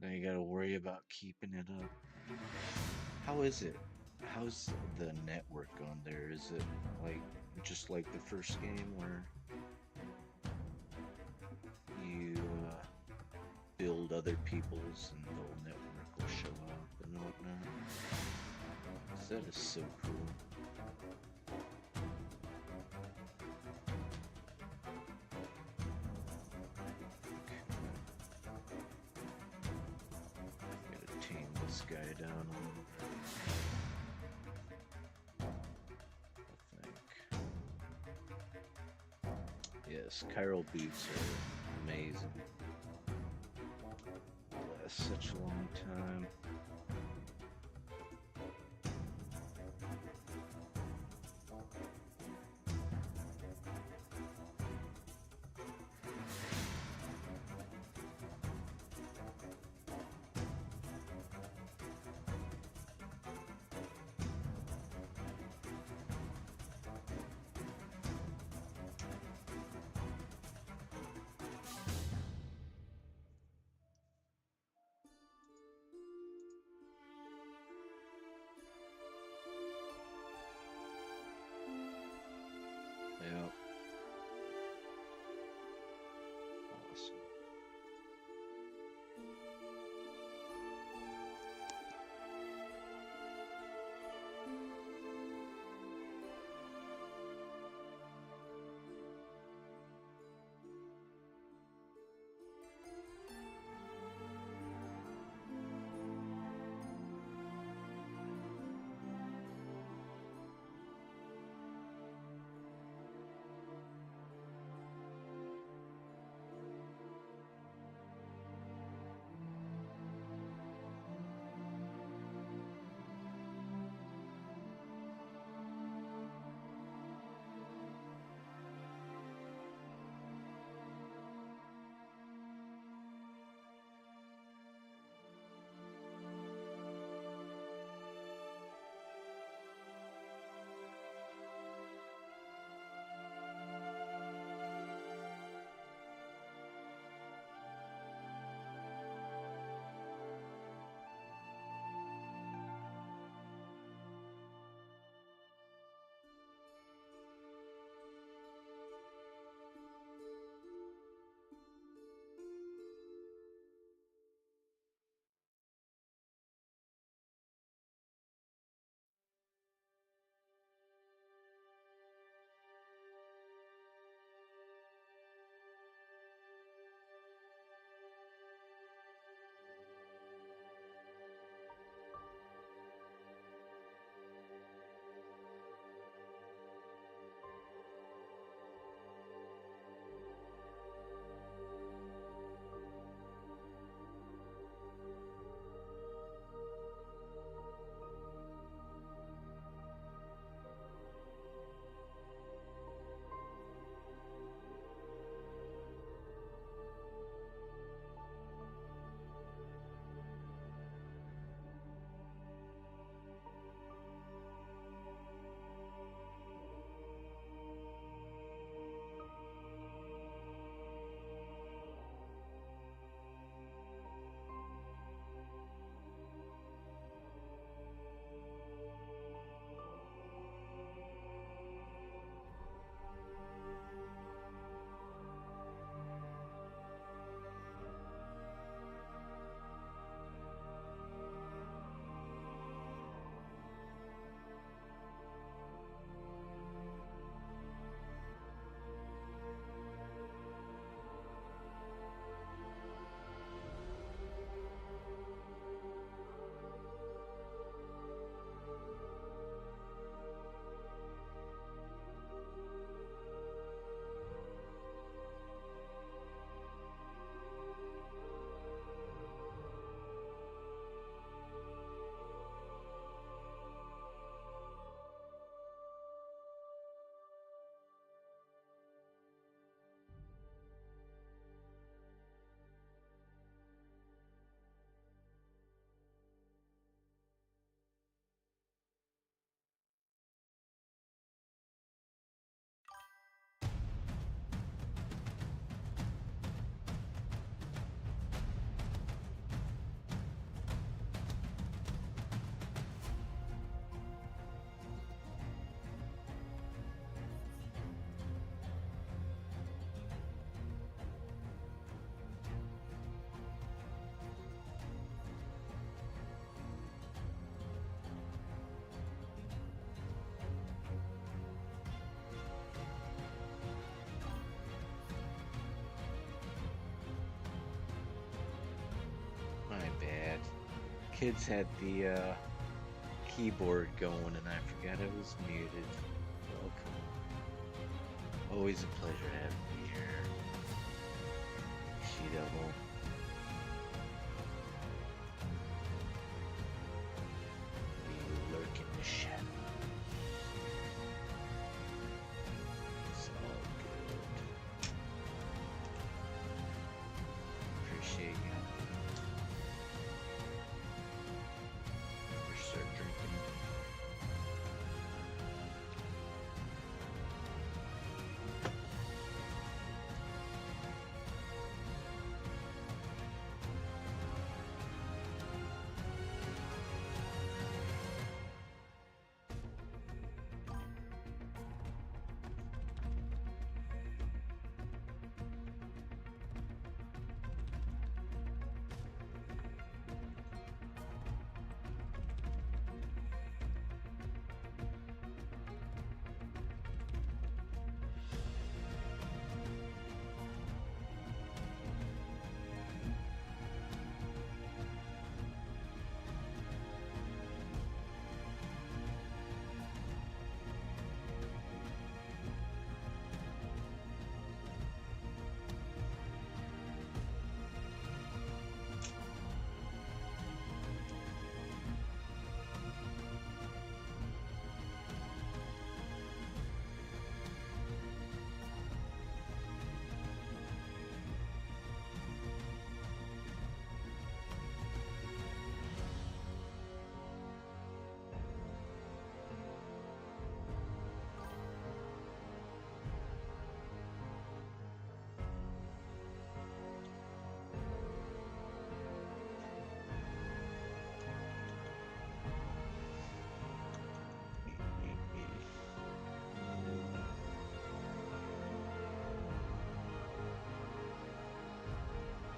now you gotta worry about keeping it up. How is it? How's the network on there? Is it like just like the first game where you build other people's and the whole network will show up and whatnot? 'Cause that is so cool. Gotta tame this guy down a little bit, I think. Yes, chiral beats are amazing. Last such a long time. kids had the keyboard going, and I forgot I was muted. Welcome. Always a pleasure having you here. She double. We lurk in the shadows. It's all good. Appreciate you. We're start drinking.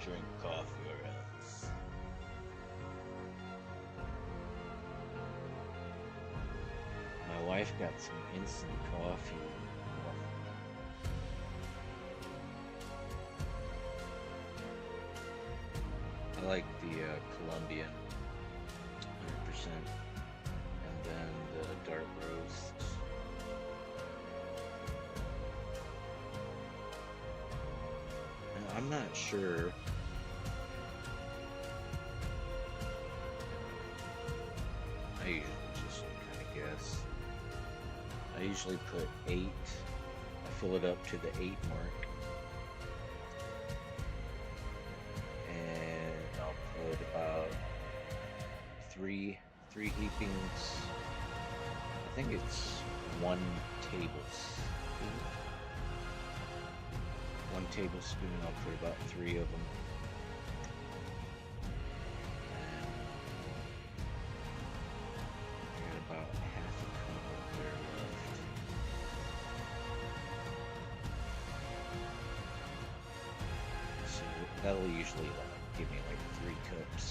Drink coffee or else. My wife got some instant coffee. I like the Colombian, 100%, and then the dark roast. And I'm not sure. I usually just kind of guess. I usually put 8. I fill it up to the 8 mark. And I'll put about three heapings. I think it's 1 tablespoon. 1 tablespoon, I'll put about 3 of them. About half a cup of beer left. So that'll usually give me like 3 cups.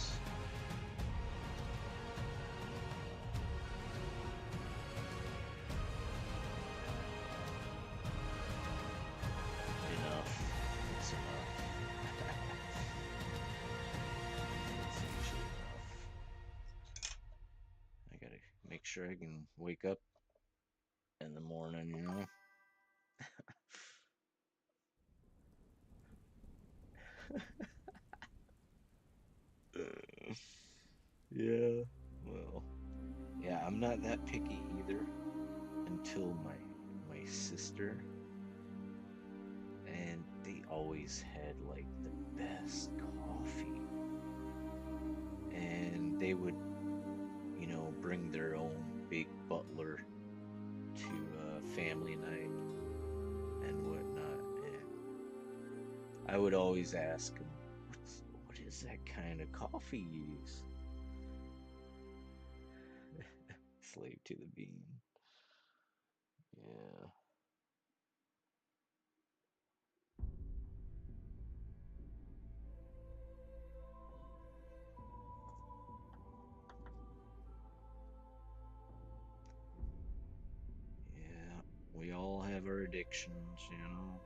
Enough. It's enough. It's usually enough. I gotta make sure I can wake up in the morning, you know? Yeah, well, yeah, I'm not that picky either until my sister, and they always had like the best coffee, and they would, bring their own big butler to family night and whatnot, and I would always ask them, what is that kind of coffee you use? Slave to the bean. Yeah. Yeah. We all have our addictions, you know.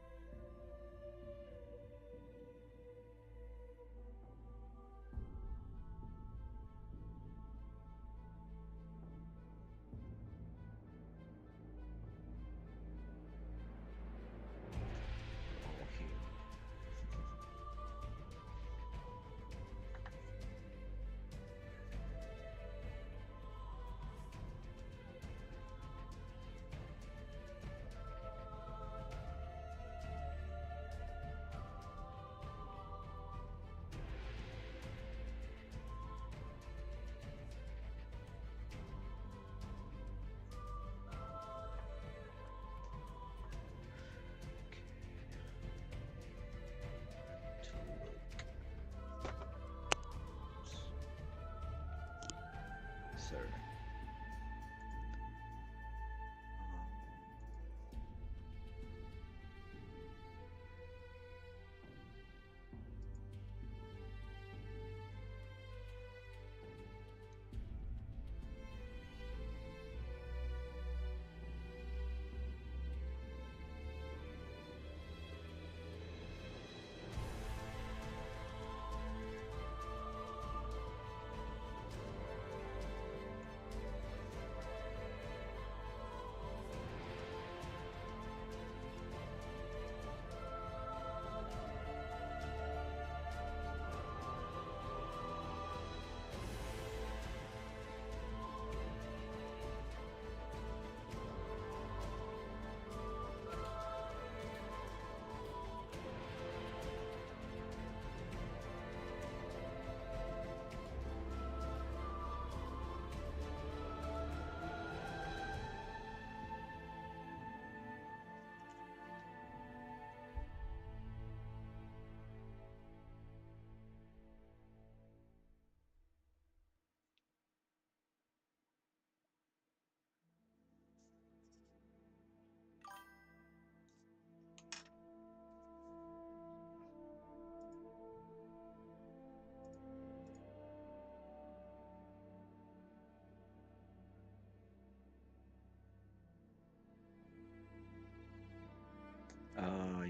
sir.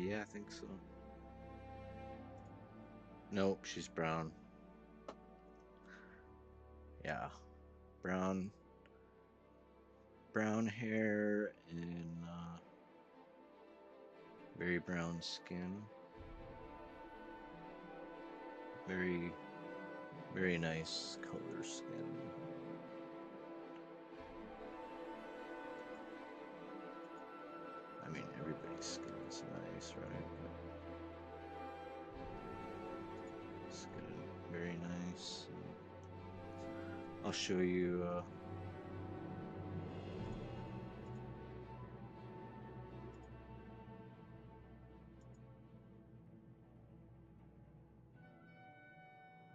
Yeah, I think so. Nope, she's brown. Yeah, brown, brown hair and very brown skin. Very, very nice color skin. I mean, everybody's skin is nice, right? But skin, very nice. I'll show you.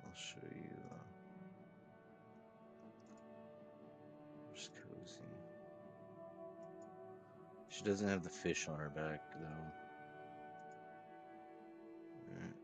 I'll show you. Where's Cozy? She doesn't have the fish on her back though. Right.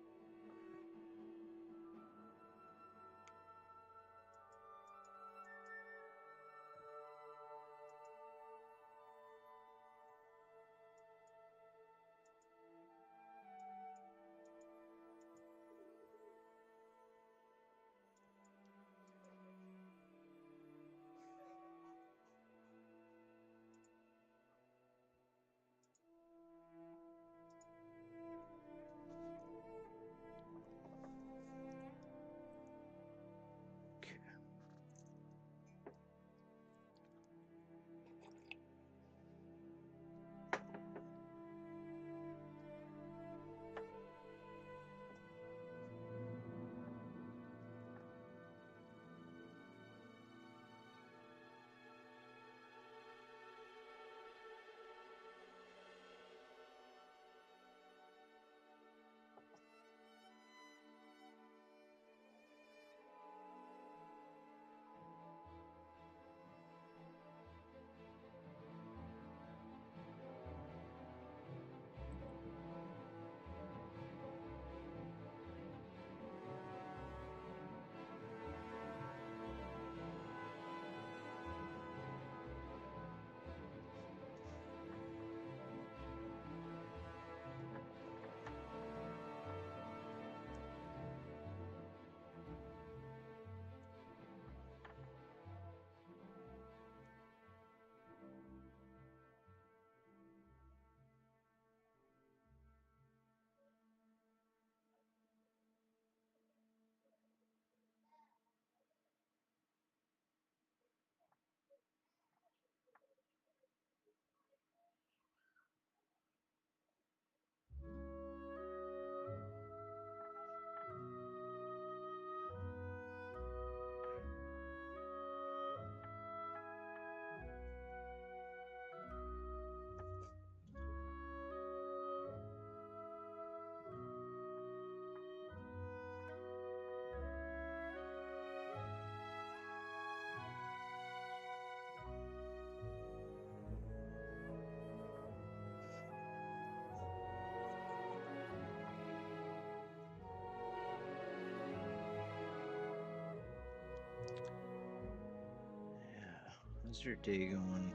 How's your day going,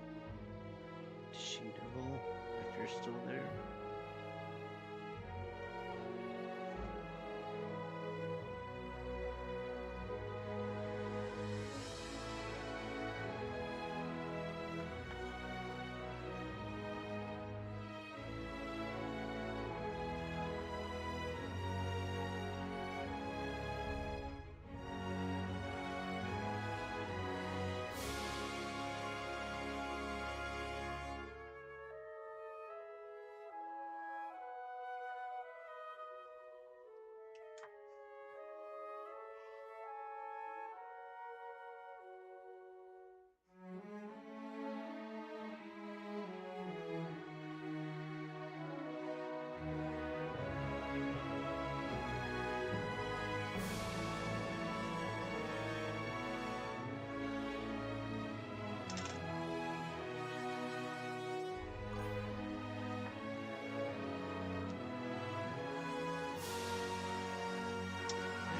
She Devil? If you're still there.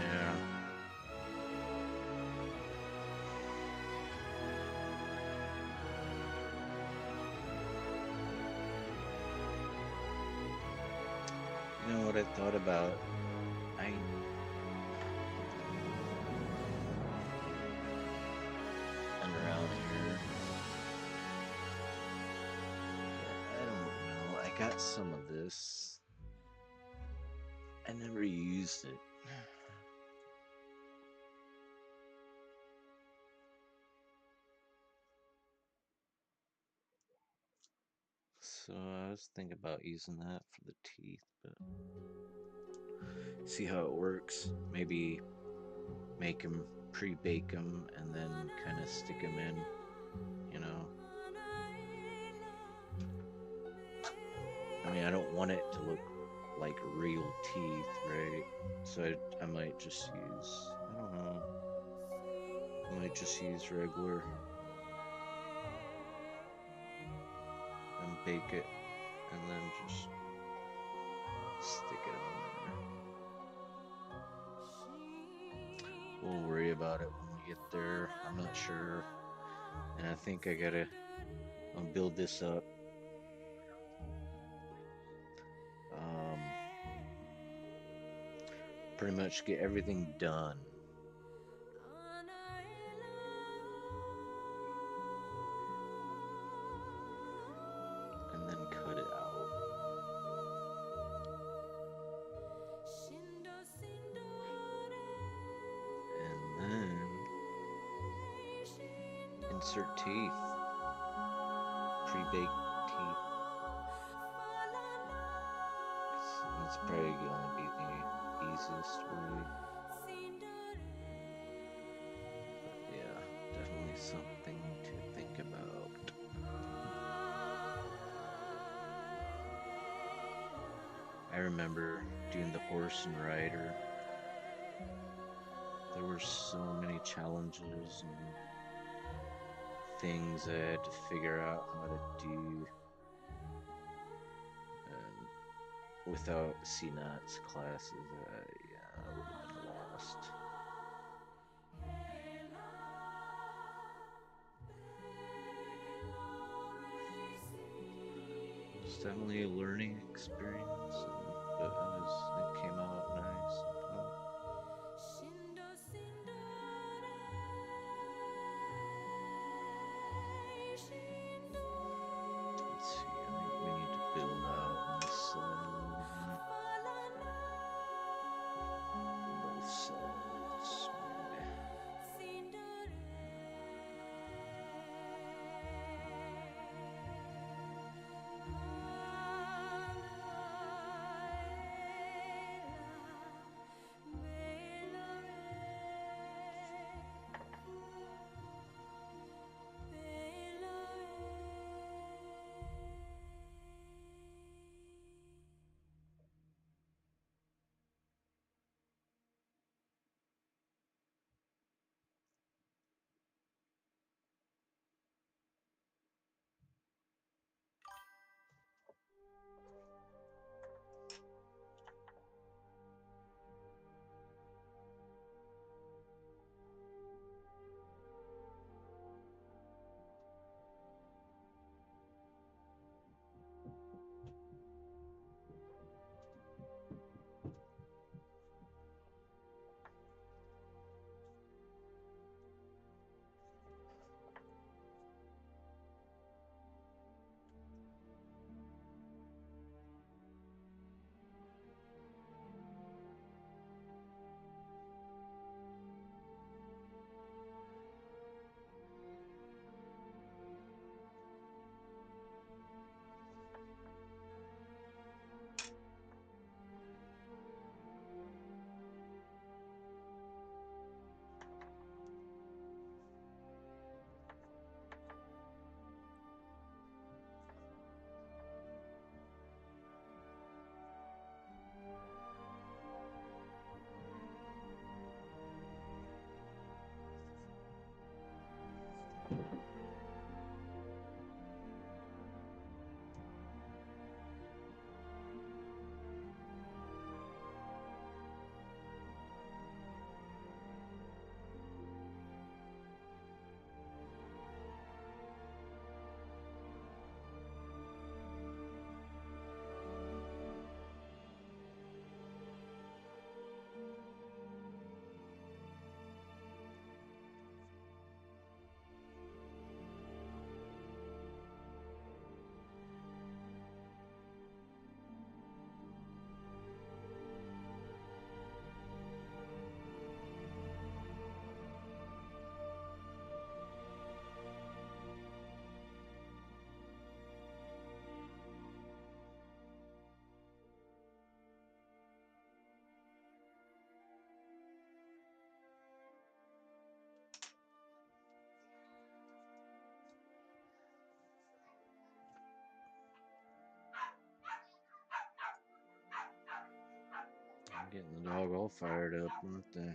Yeah. You know what I thought about? I and around here. I don't know. I got some of this. I never used it. So I was thinking about using that for the teeth, but see how it works. Maybe make them, pre-bake them, and then kind of stick them in, you know. I mean, I don't want it to look like real teeth, right? So I might just use, I don't know, I might just use regular and bake it and then just stick it on there. We'll worry about it when we get there. I'm not sure. And I think I'll build this up. Um, Pretty much get everything done. And then cut it out. And then insert teeth. Pre-baked teeth. That's probably gonna be the easiest way. But yeah, definitely something to think about. I remember doing the horse and rider. There were so many challenges and things I had to figure out how to do. And without CNOT's classes, yeah, I would have been lost. It's definitely a learning experience, but it came out nice. Let's see, I think we need to build out on this side. Both sides, maybe. Getting the dog all fired up, aren't they?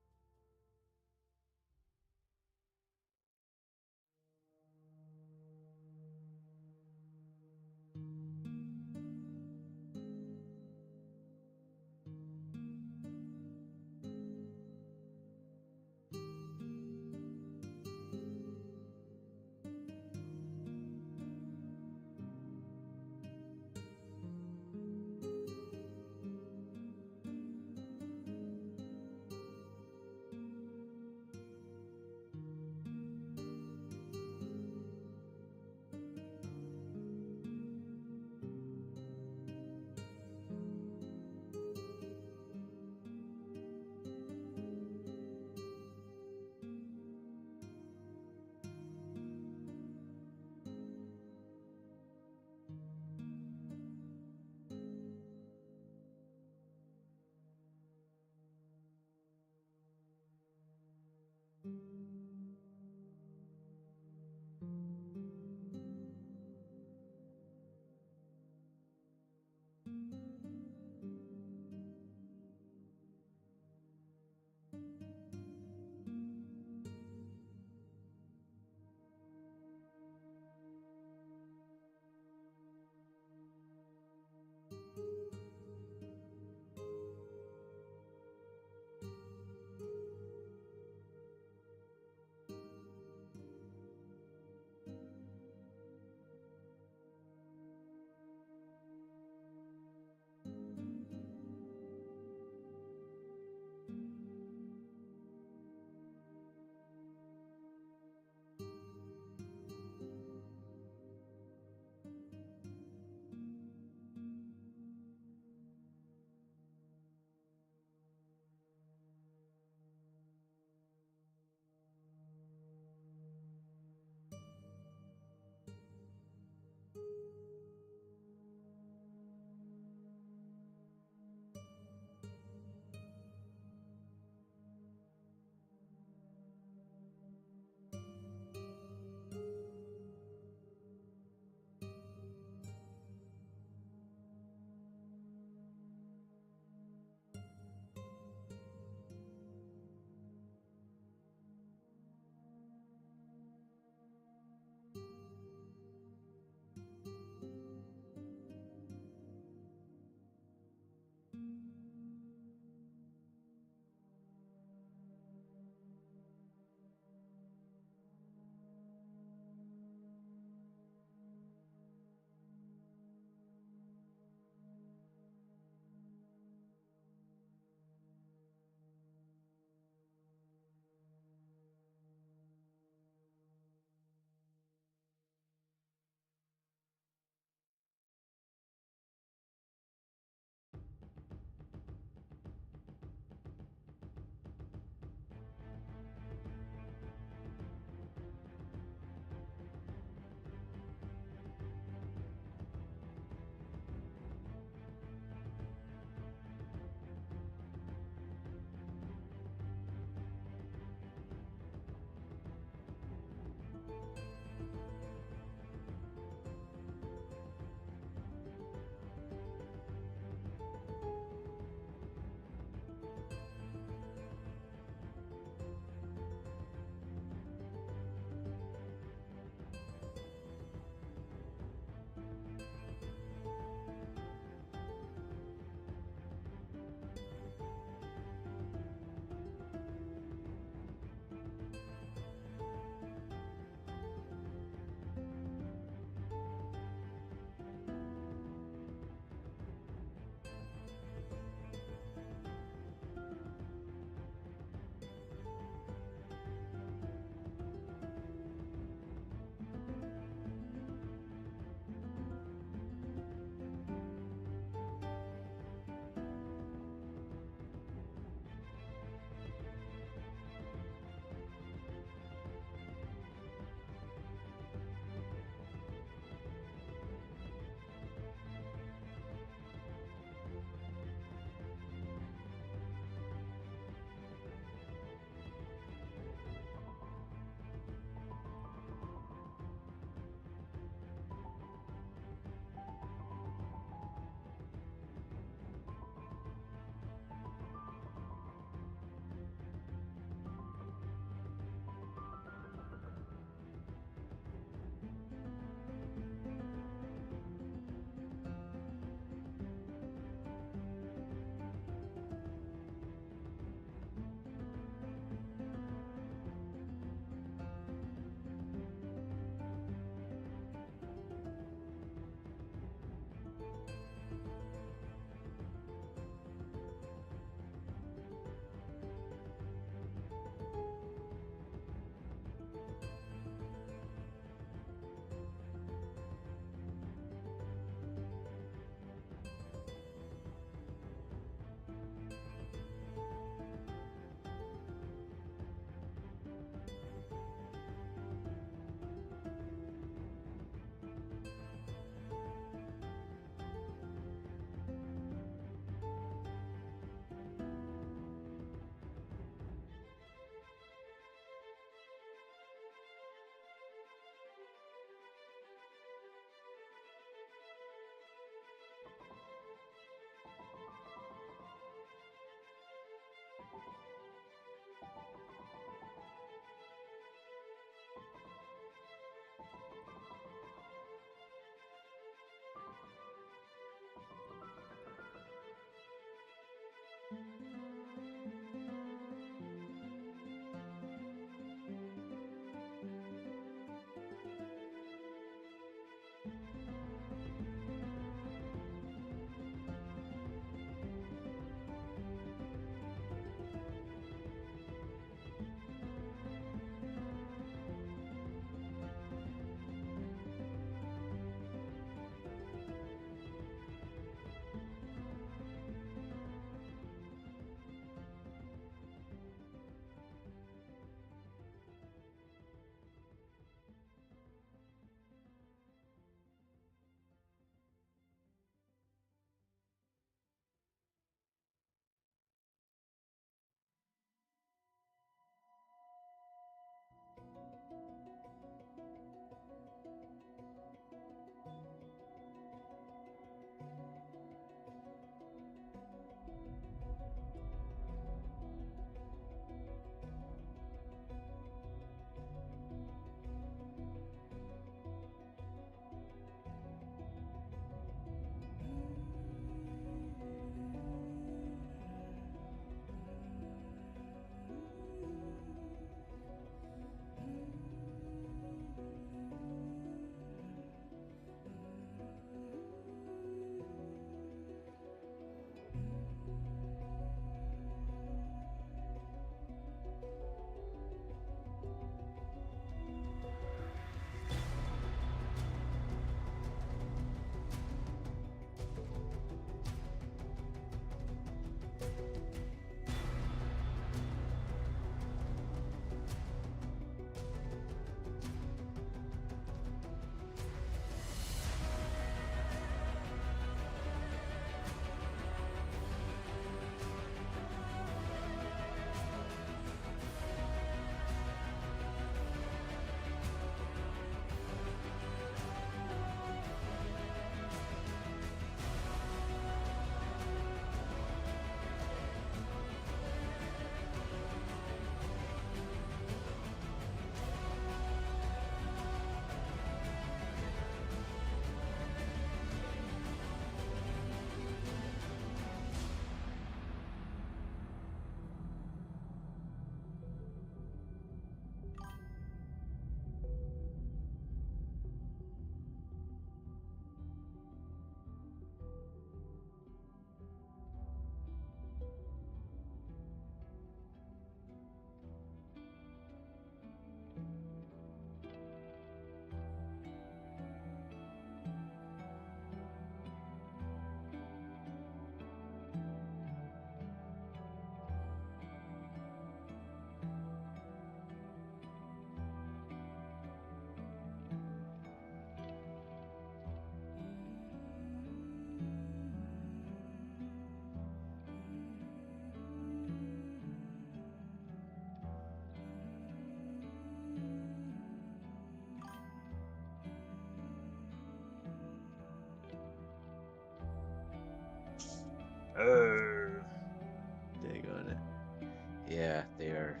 Yeah, they are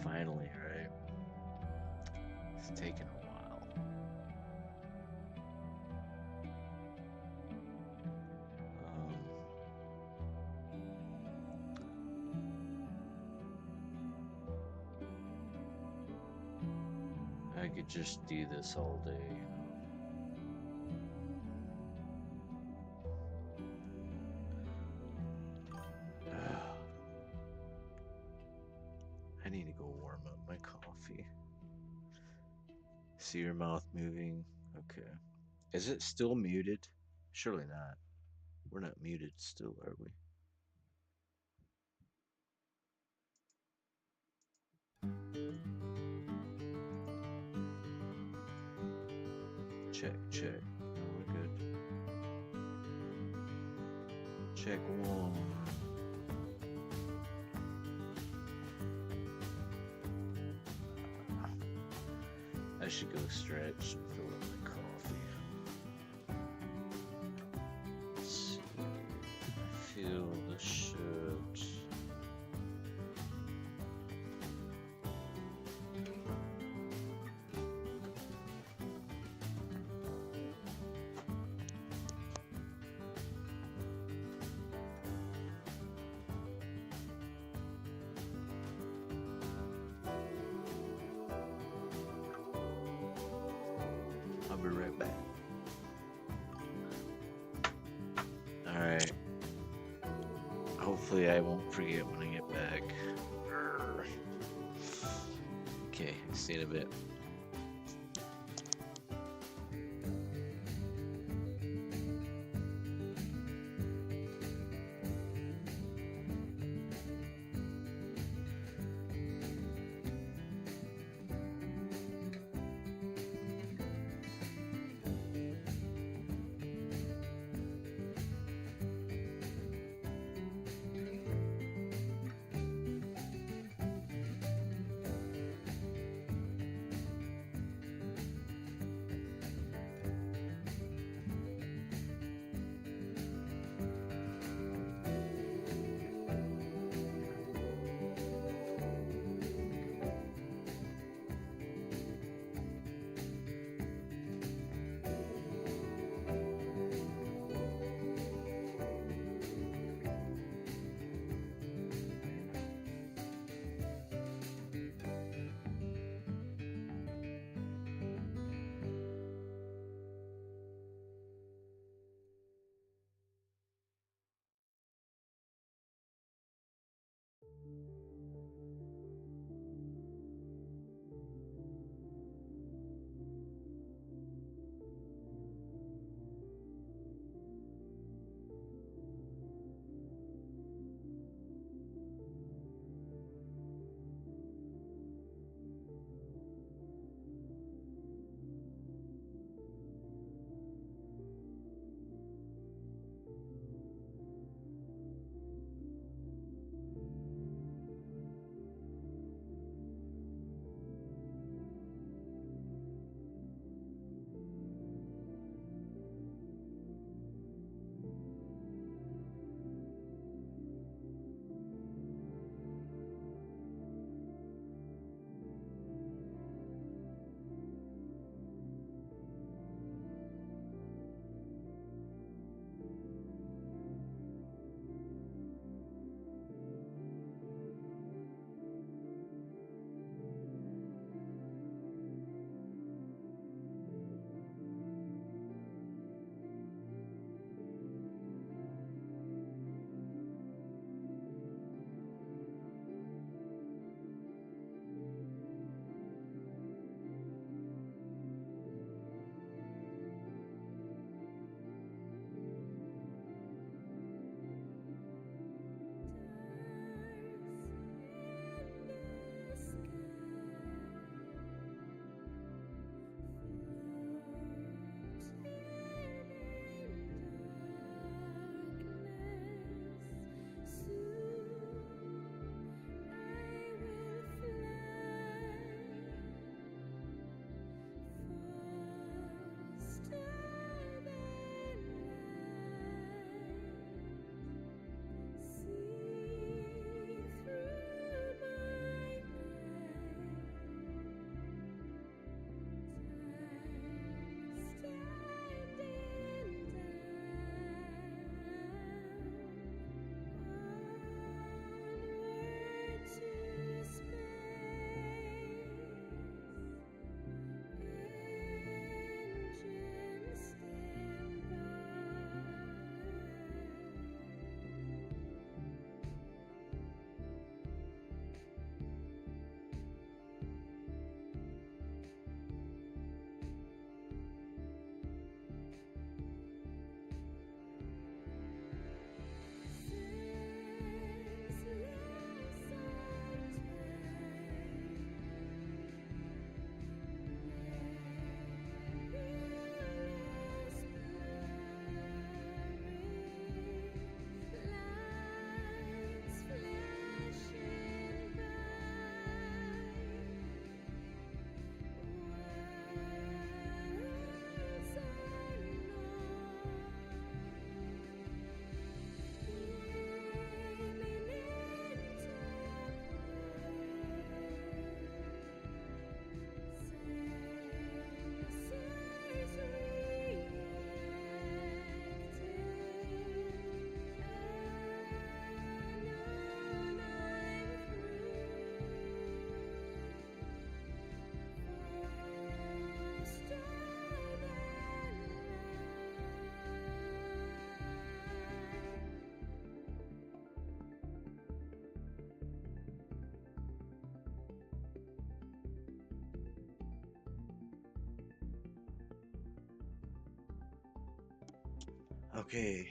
finally, right? It's taken a while. Um, I could just do this all day, I need to go warm up my coffee. See your mouth moving. Okay. Is it still muted? Surely not. We're not muted still, are we? Check, check. No, we're good. Check one. I should go stretch and fill up my coffee. Let's see. I feel the shirt. I'll be right back. Alright. Hopefully I won't forget when I get back. Okay, see you in a bit. Okay,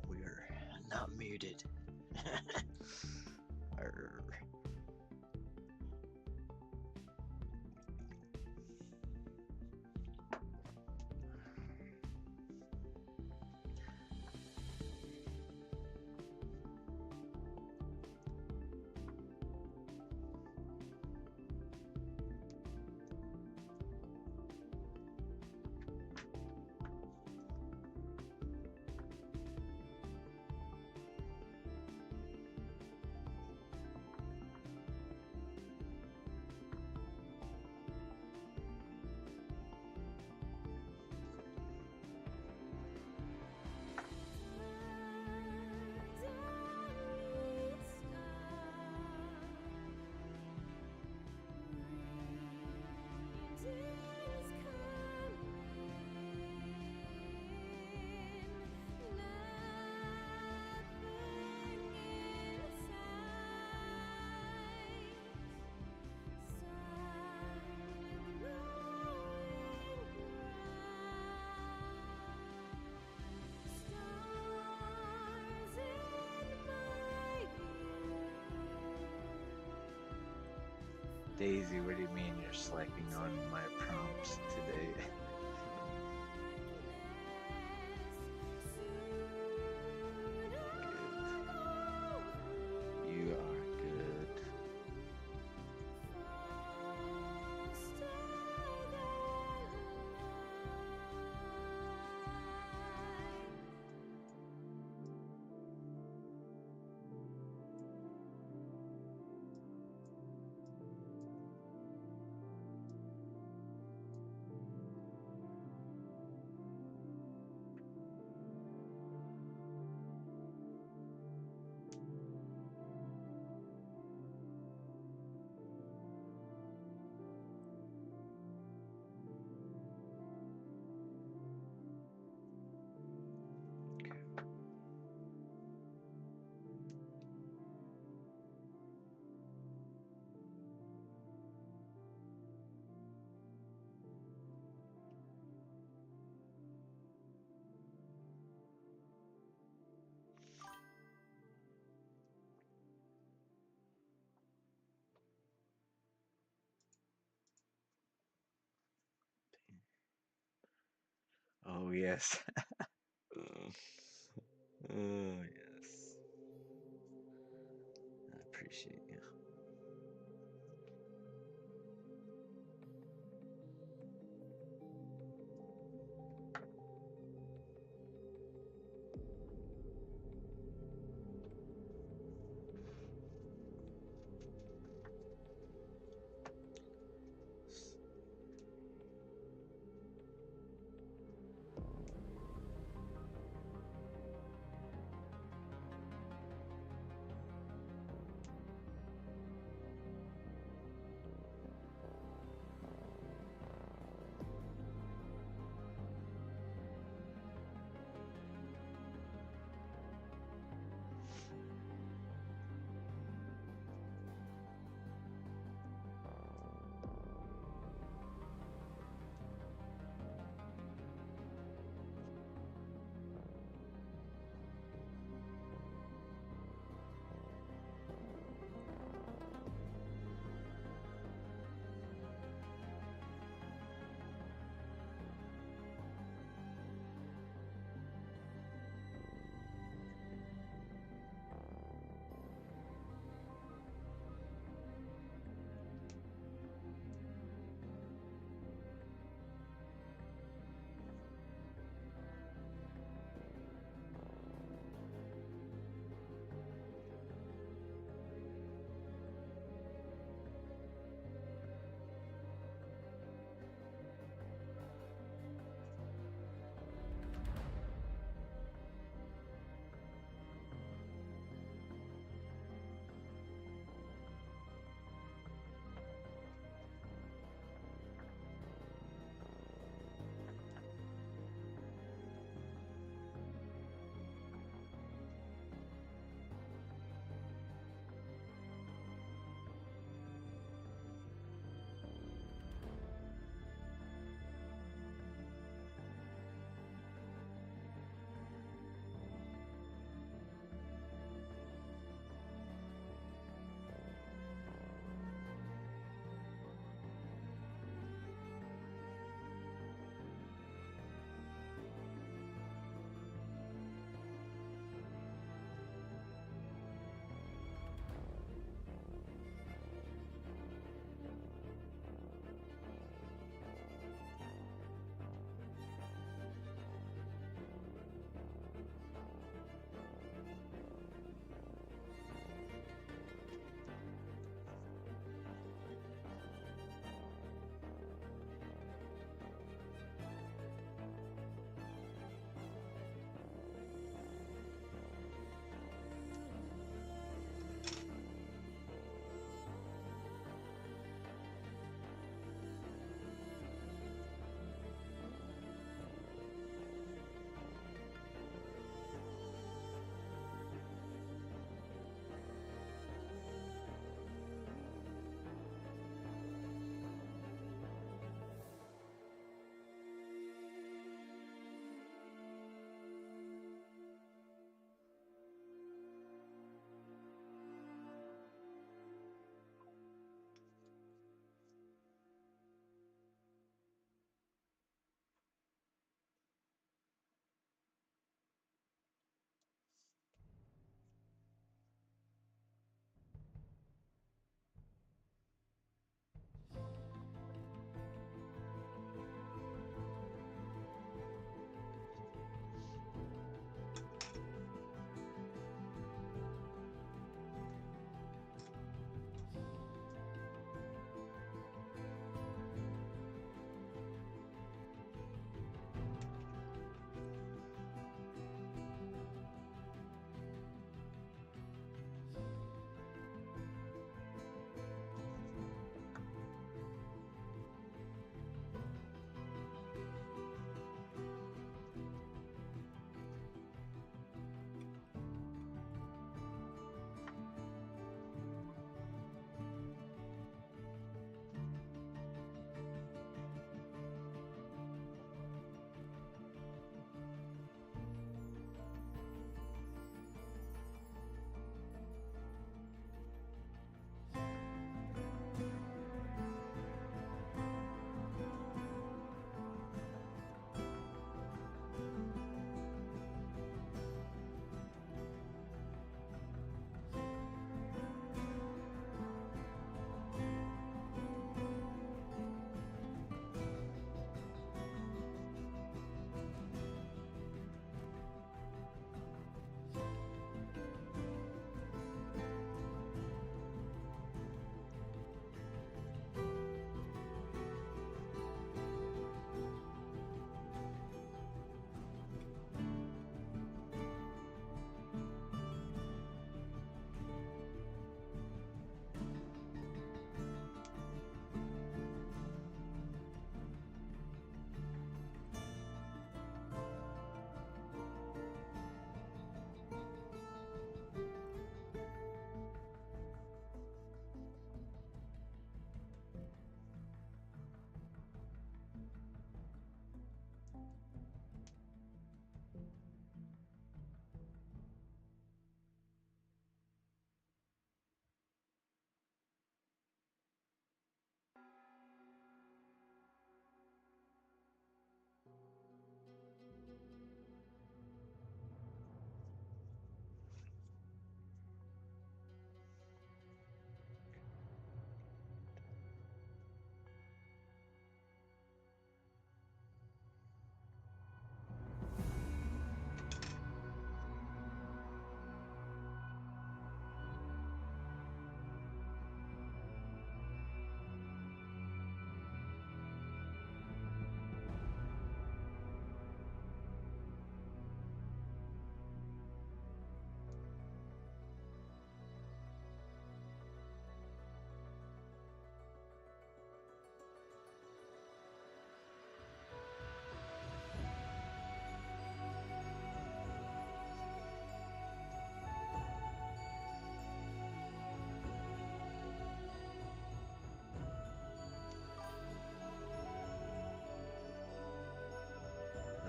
we're not muted. Arr. Daisy, what do you mean you're slacking on my prompts today? Good. You are good. Oh yes. Oh yes. I appreciate you.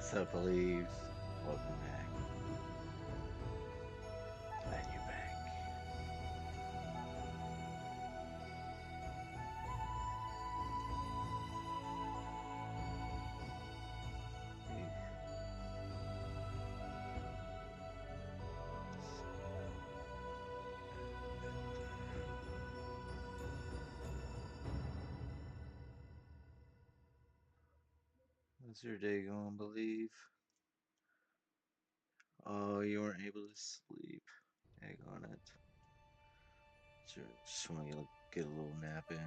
What's up, Elise? Welcome back. Glad you're back. Hey. How's your day going, Believe? Oh, you weren't able to sleep. Egg on it. Just want to get a little nap in.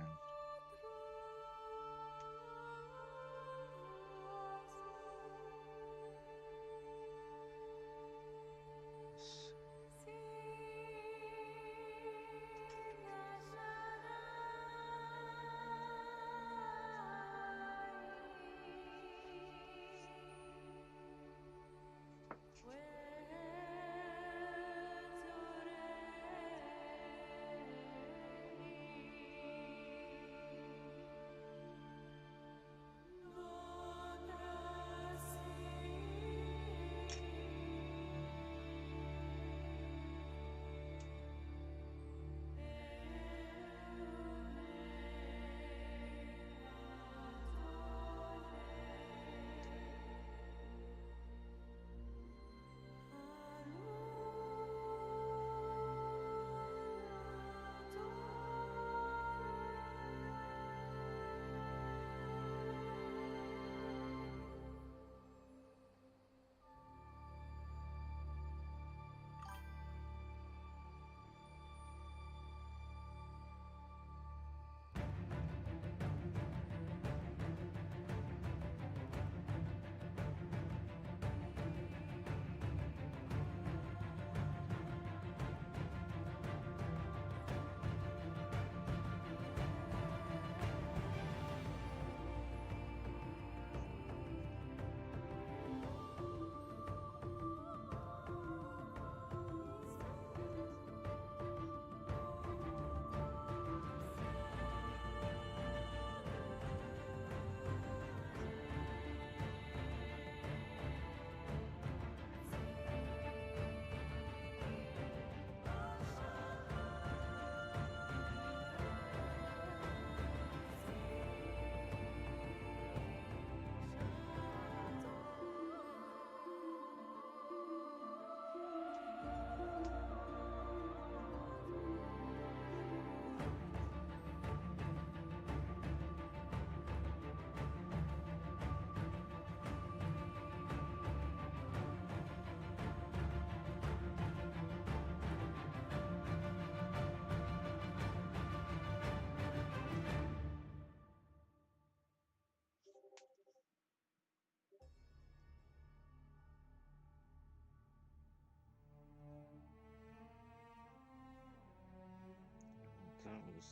That was.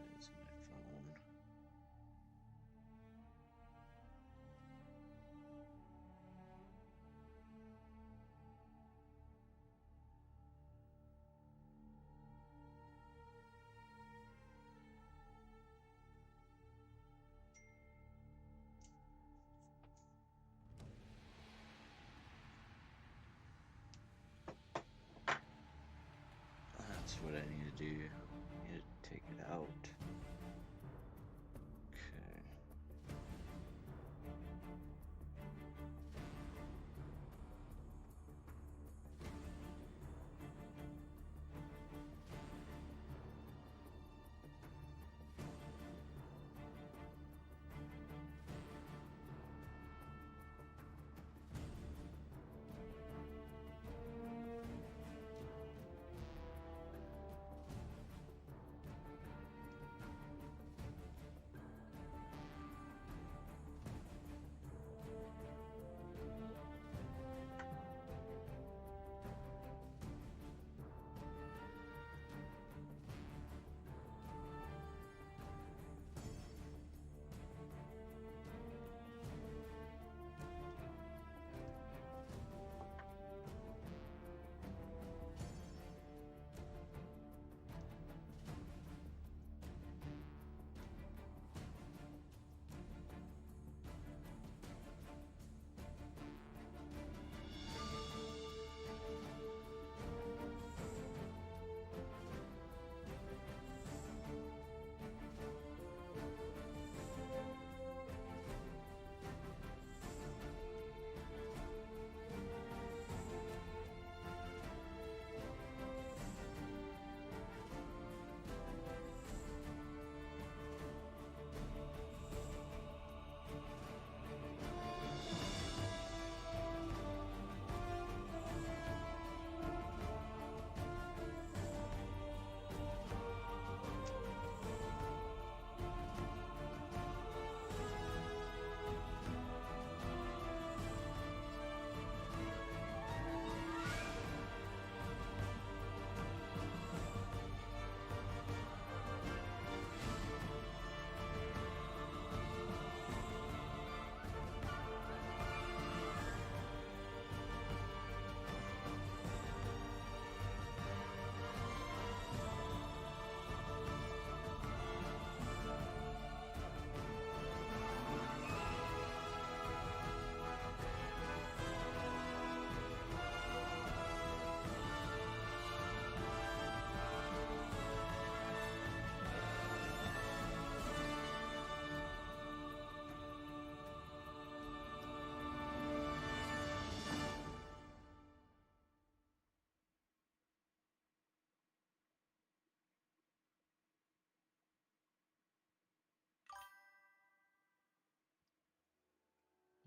There's my phone. That's what I need to do. I need to take it out. Okay.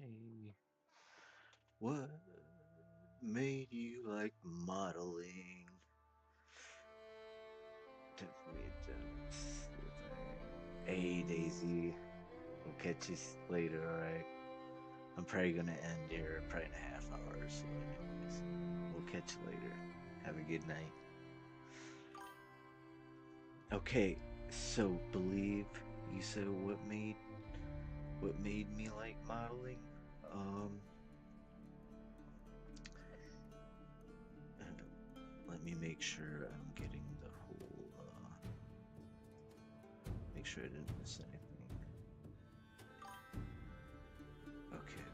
Hey, what made you like modeling? Took me down slipping. Hey, Daisy. We'll catch you later, alright? I'm probably gonna end here probably in a half hour or so, anyways. We'll catch you later. Have a good night. Okay, so believe you said what made me like modeling? Um, uh, let me make sure I'm getting the whole. Make sure I didn't miss anything. Okay,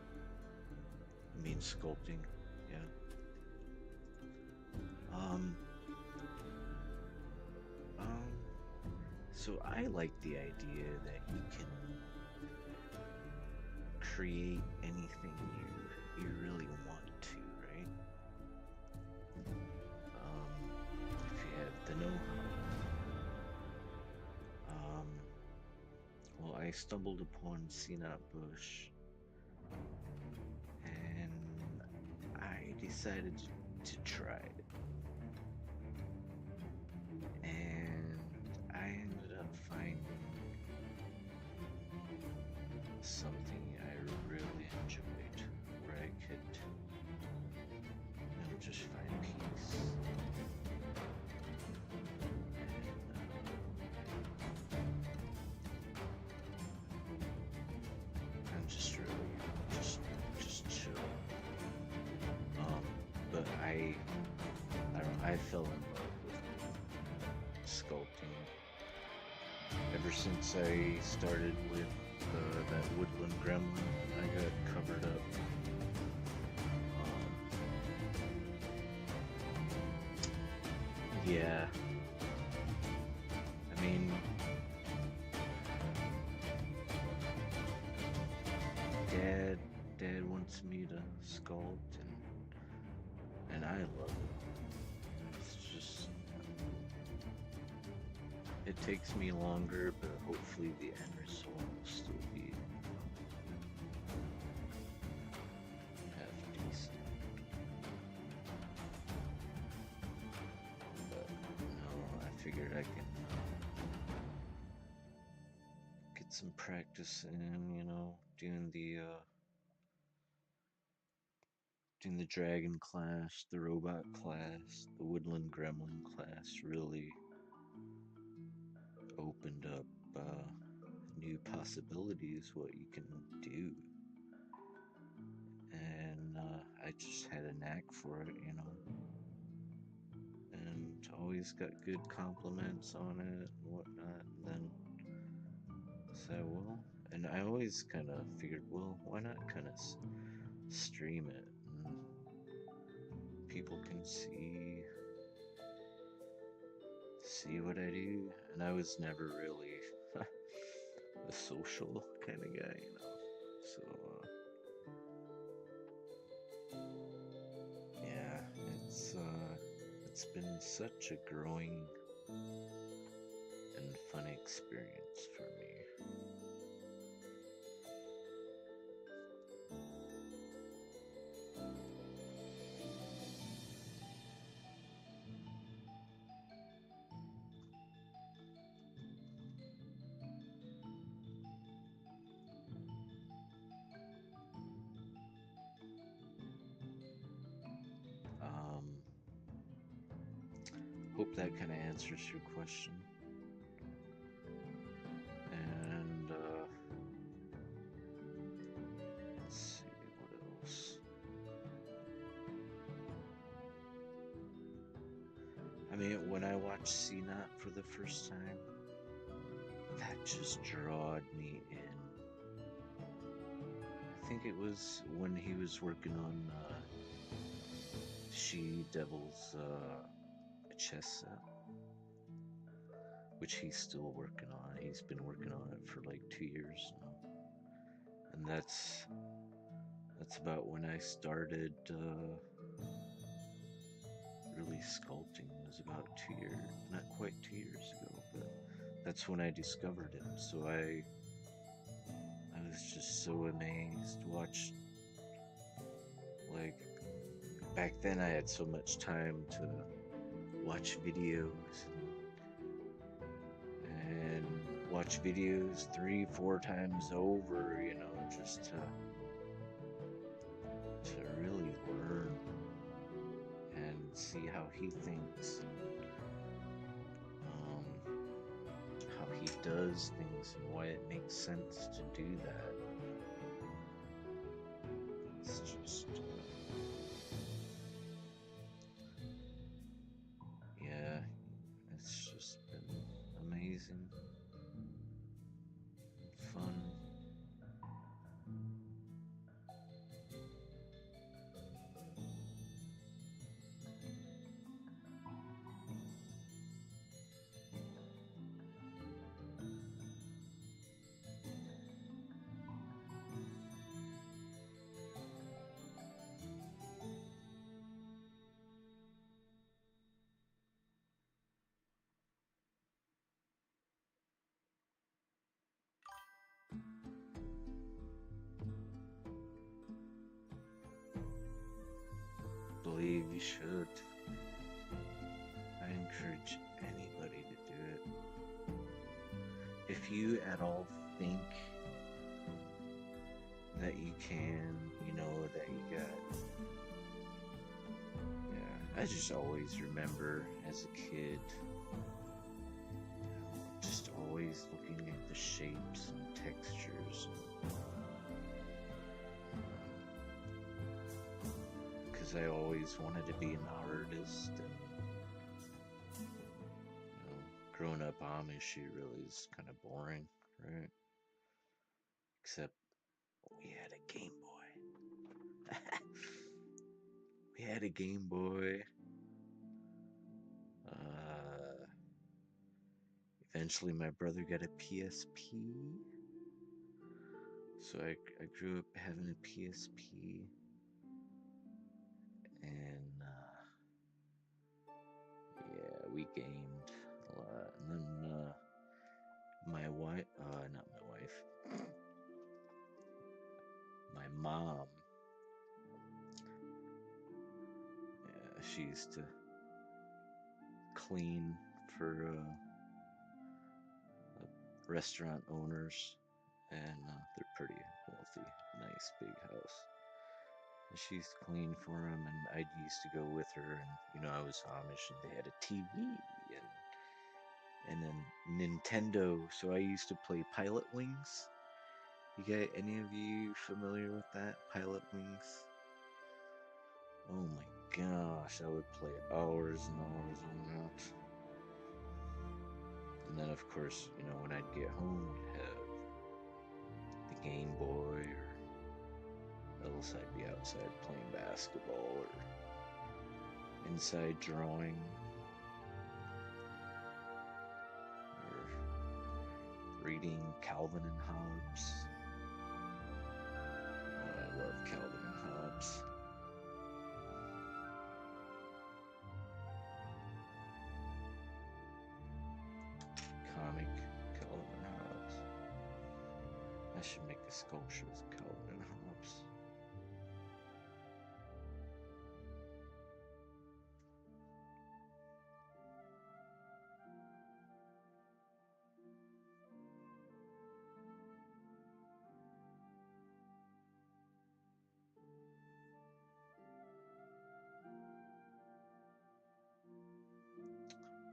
I mean sculpting. Yeah. Um. Um. So I like the idea that you can create anything you really want to, right? If you have the know-how. Well, I stumbled upon Sinat Bush, and I decided to try it, and I ended up finding something I really enjoyed, where I could, just find peace. And just really, just chill. But I fell in love with sculpting ever since I started with that woodland gremlin. I got covered up. Yeah. I mean, Dad wants me to sculpt, and I love it. It's just, it takes me longer, but hopefully the end result will still be half decent. But no, I figured I can get some practice in, doing the dragon class, the robot class, the woodland gremlin class really opened up new possibilities what you can do. And I just had a knack for it, and always got good compliments on it and whatnot. And then said, well, and I always kind of figured, well, why not kind of stream it, and people can see what I do. And I was never really a social kind of guy, So yeah, it's been such a growing and fun experience for me. Um, Hope that kind of answers your question. And let's see what else. I mean, when I watched CNOT for the first time, that just drawed me in. I think it was when he was working on She Devil's chess set, which he's still working on. He's been working on it for like 2 years now, and that's about when I started really sculpting. It was about 2 years, not quite 2 years ago, but that's when I discovered him. So I was just so amazed. Like back then, I had so much time to watch videos and watch videos 3, 4 times over, just to really learn and see how he thinks, um, how he does things, and why it makes sense to do that. It's just, yeah, it's just been amazing and fun. Believe you should. I encourage anybody to do it. If you at all think that you can, that you got. Yeah, I just always remember as a kid, just always looking at the shapes and textures, because I always wanted to be an artist, and growing up Amish, it really is kind of boring, right? Except we had a Game Boy. We had a Game Boy. Uh, Eventually, my brother got a PSP. So I grew up having a PSP, and yeah, we gamed a lot. And then my wife, not my wife, my mom, she used to clean for restaurant owners, and they're pretty wealthy, nice big house. And she used to clean for them, and I used to go with her, and I was Amish, and they had a TV and then Nintendo. So I used to play Pilot Wings. You got any of you familiar with that? Pilot Wings? Oh my gosh, I would play hours and hours on that. And then, of course, when I'd get home, we'd have the Game Boy, or else I'd be outside playing basketball or inside drawing or reading Calvin and Hobbes. Oh, I love Calvin and Hobbes. Comic Calvin and Hobbes. I should make a sculpture of Calvin and Hobbes.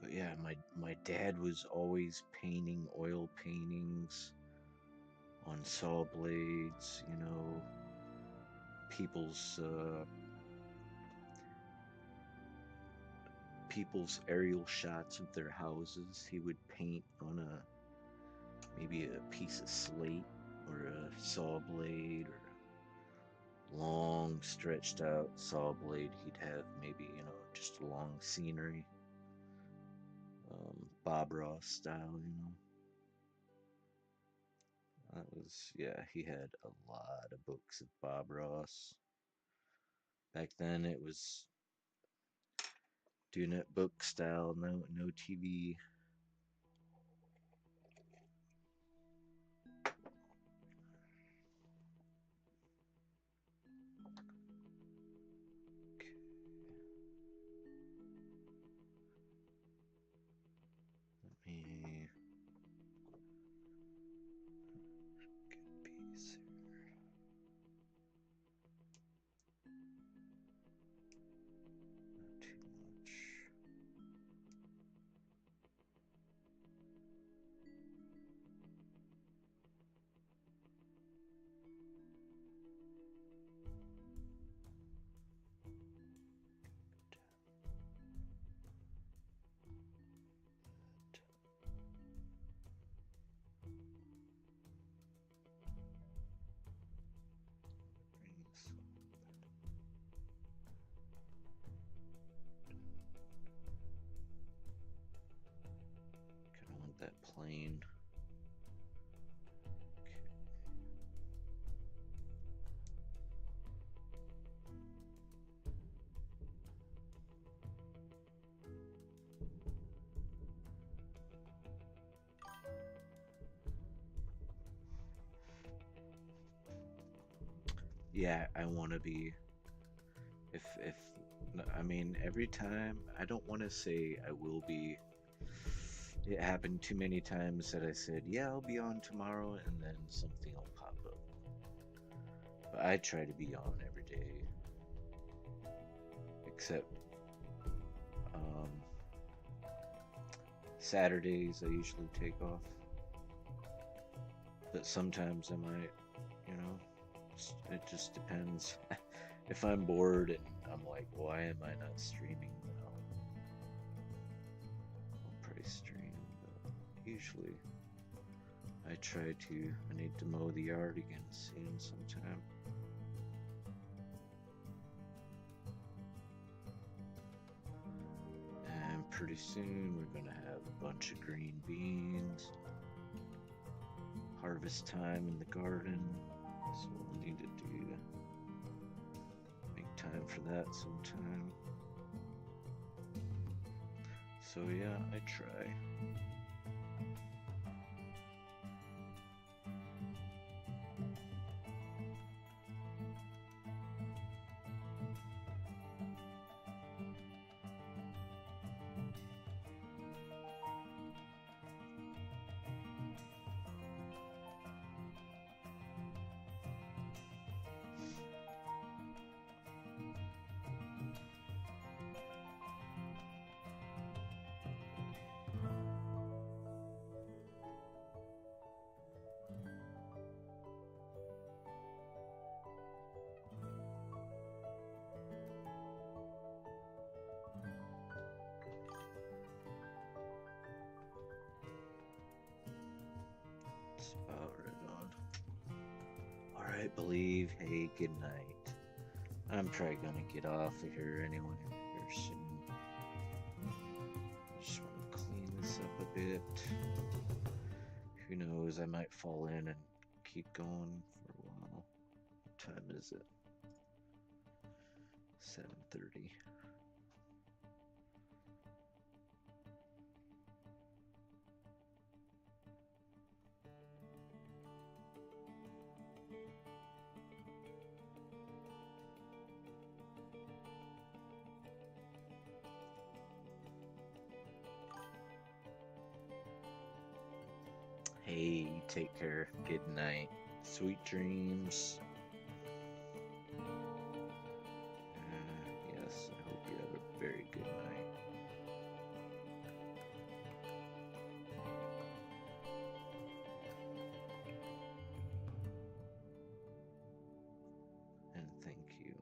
But yeah, my dad was always painting oil paintings on saw blades, people's uh, people's aerial shots of their houses. He would paint on maybe a piece of slate or a saw blade or a long stretched out saw blade. He'd have maybe just a long scenery, Bob Ross style. That was, yeah, he had a lot of books of Bob Ross. Back then it was doing it book style, no TV. Yeah, I want to be. If I mean, every time, I don't want to say I will be. It happened too many times that I said, yeah, I'll be on tomorrow, and then something will pop up. But I try to be on every day, except um, Saturdays I usually take off. But sometimes I might, you know, it just depends. If I'm bored and I'm like, why am I not streaming? Then I'll probably stream. But usually I try to. I need to mow the yard again soon sometime. And pretty soon we're gonna have a bunch of green beans. Harvest time in the garden. So we'll need to make time for that sometime. So yeah, I try. It's about right on. Alright, believe. Hey, good night. I'm probably gonna get off of here anyway here soon. Just want to clean this up a bit. Who knows, I might fall in and keep going for a while. What time is it? 7:30. Hey, take care. Good night. Sweet dreams. Yes, I hope you have a very good night. And thank you.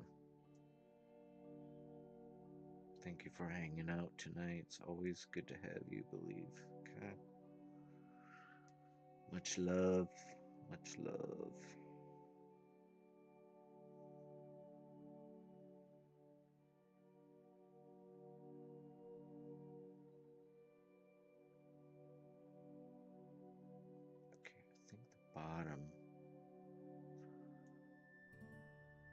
Thank you for hanging out tonight. It's always good to have you, believe. Okay. Much love. Much love. Okay, I think the bottom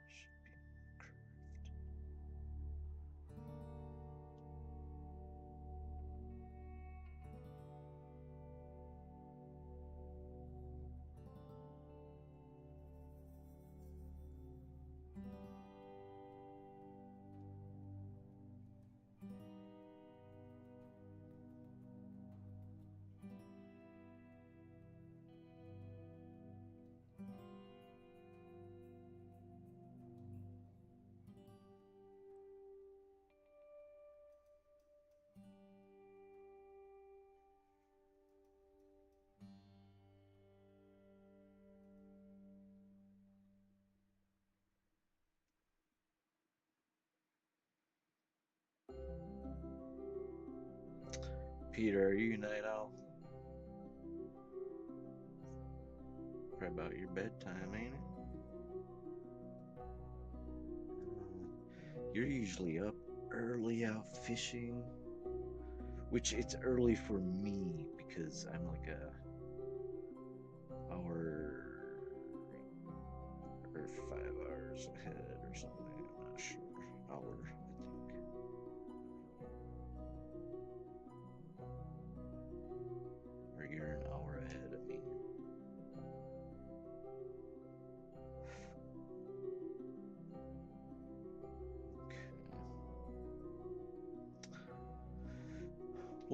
should be curved. Peter, are you a night owl? Probably about your bedtime, ain't it? You're usually up early out fishing, which it's early for me because I'm like a hour or 5 hours ahead or something. I'm not sure. Hour, I think. Or you're an hour ahead of me.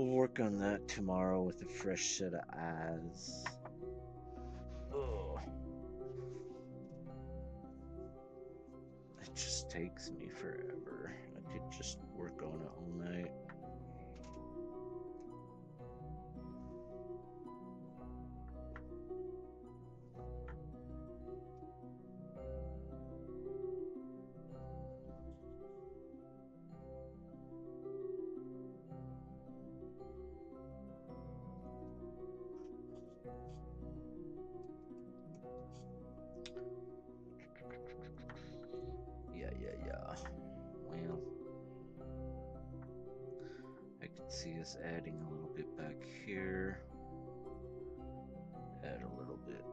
We'll work on that tomorrow with a fresh set of eyes. Oh, it just takes me forever. I could just work on it all night. Yeah. Well, I could see us adding a little bit back here. Add a little bit.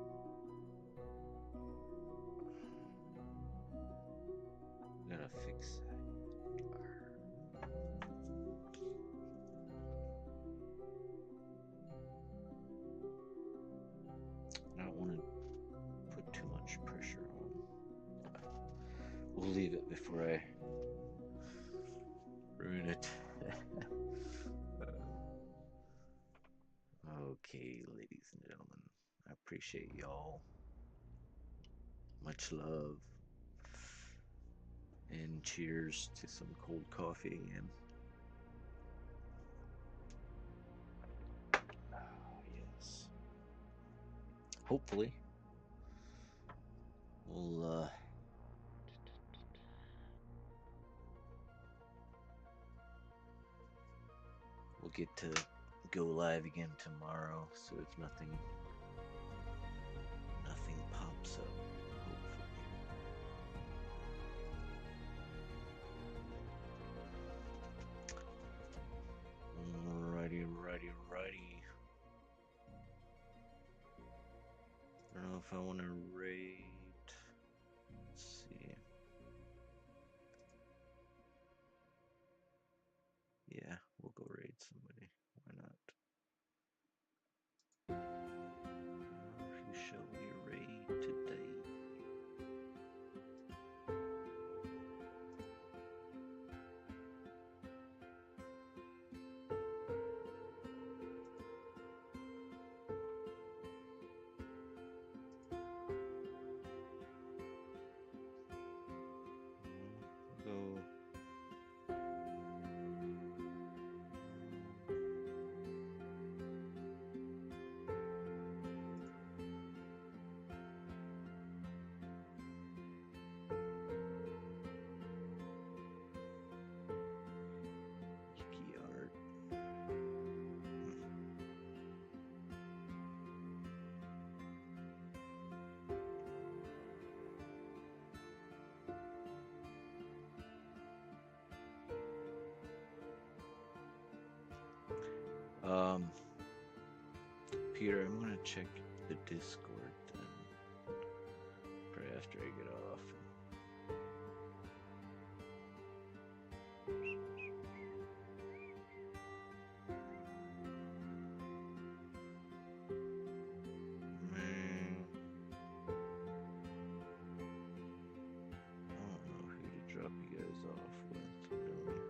Gotta fix that. I don't want to put too much pressure on. We'll leave it before I ruin it. Okay, ladies and gentlemen, I appreciate y'all. Much love. And cheers to some cold coffee and yes. Hopefully we'll get to go live again tomorrow, so if nothing pops up, hopefully. Righty. I don't know if I want to raid. Let's see. Yeah, we'll go raid somebody. Why not? Who shall we raid today? Go. Peter, I'm gonna check the Discord then, right after I get off. Man, I don't know who to drop you guys off with, really.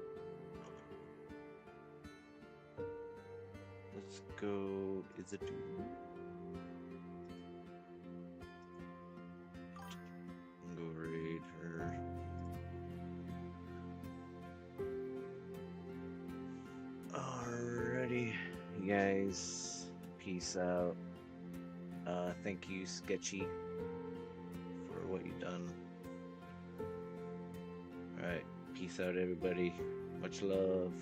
Let's go. Is it? Go raid her. Alrighty, you guys. Peace out. Thank you, Sketchy, for what you've done. Alright, peace out, everybody. Much love.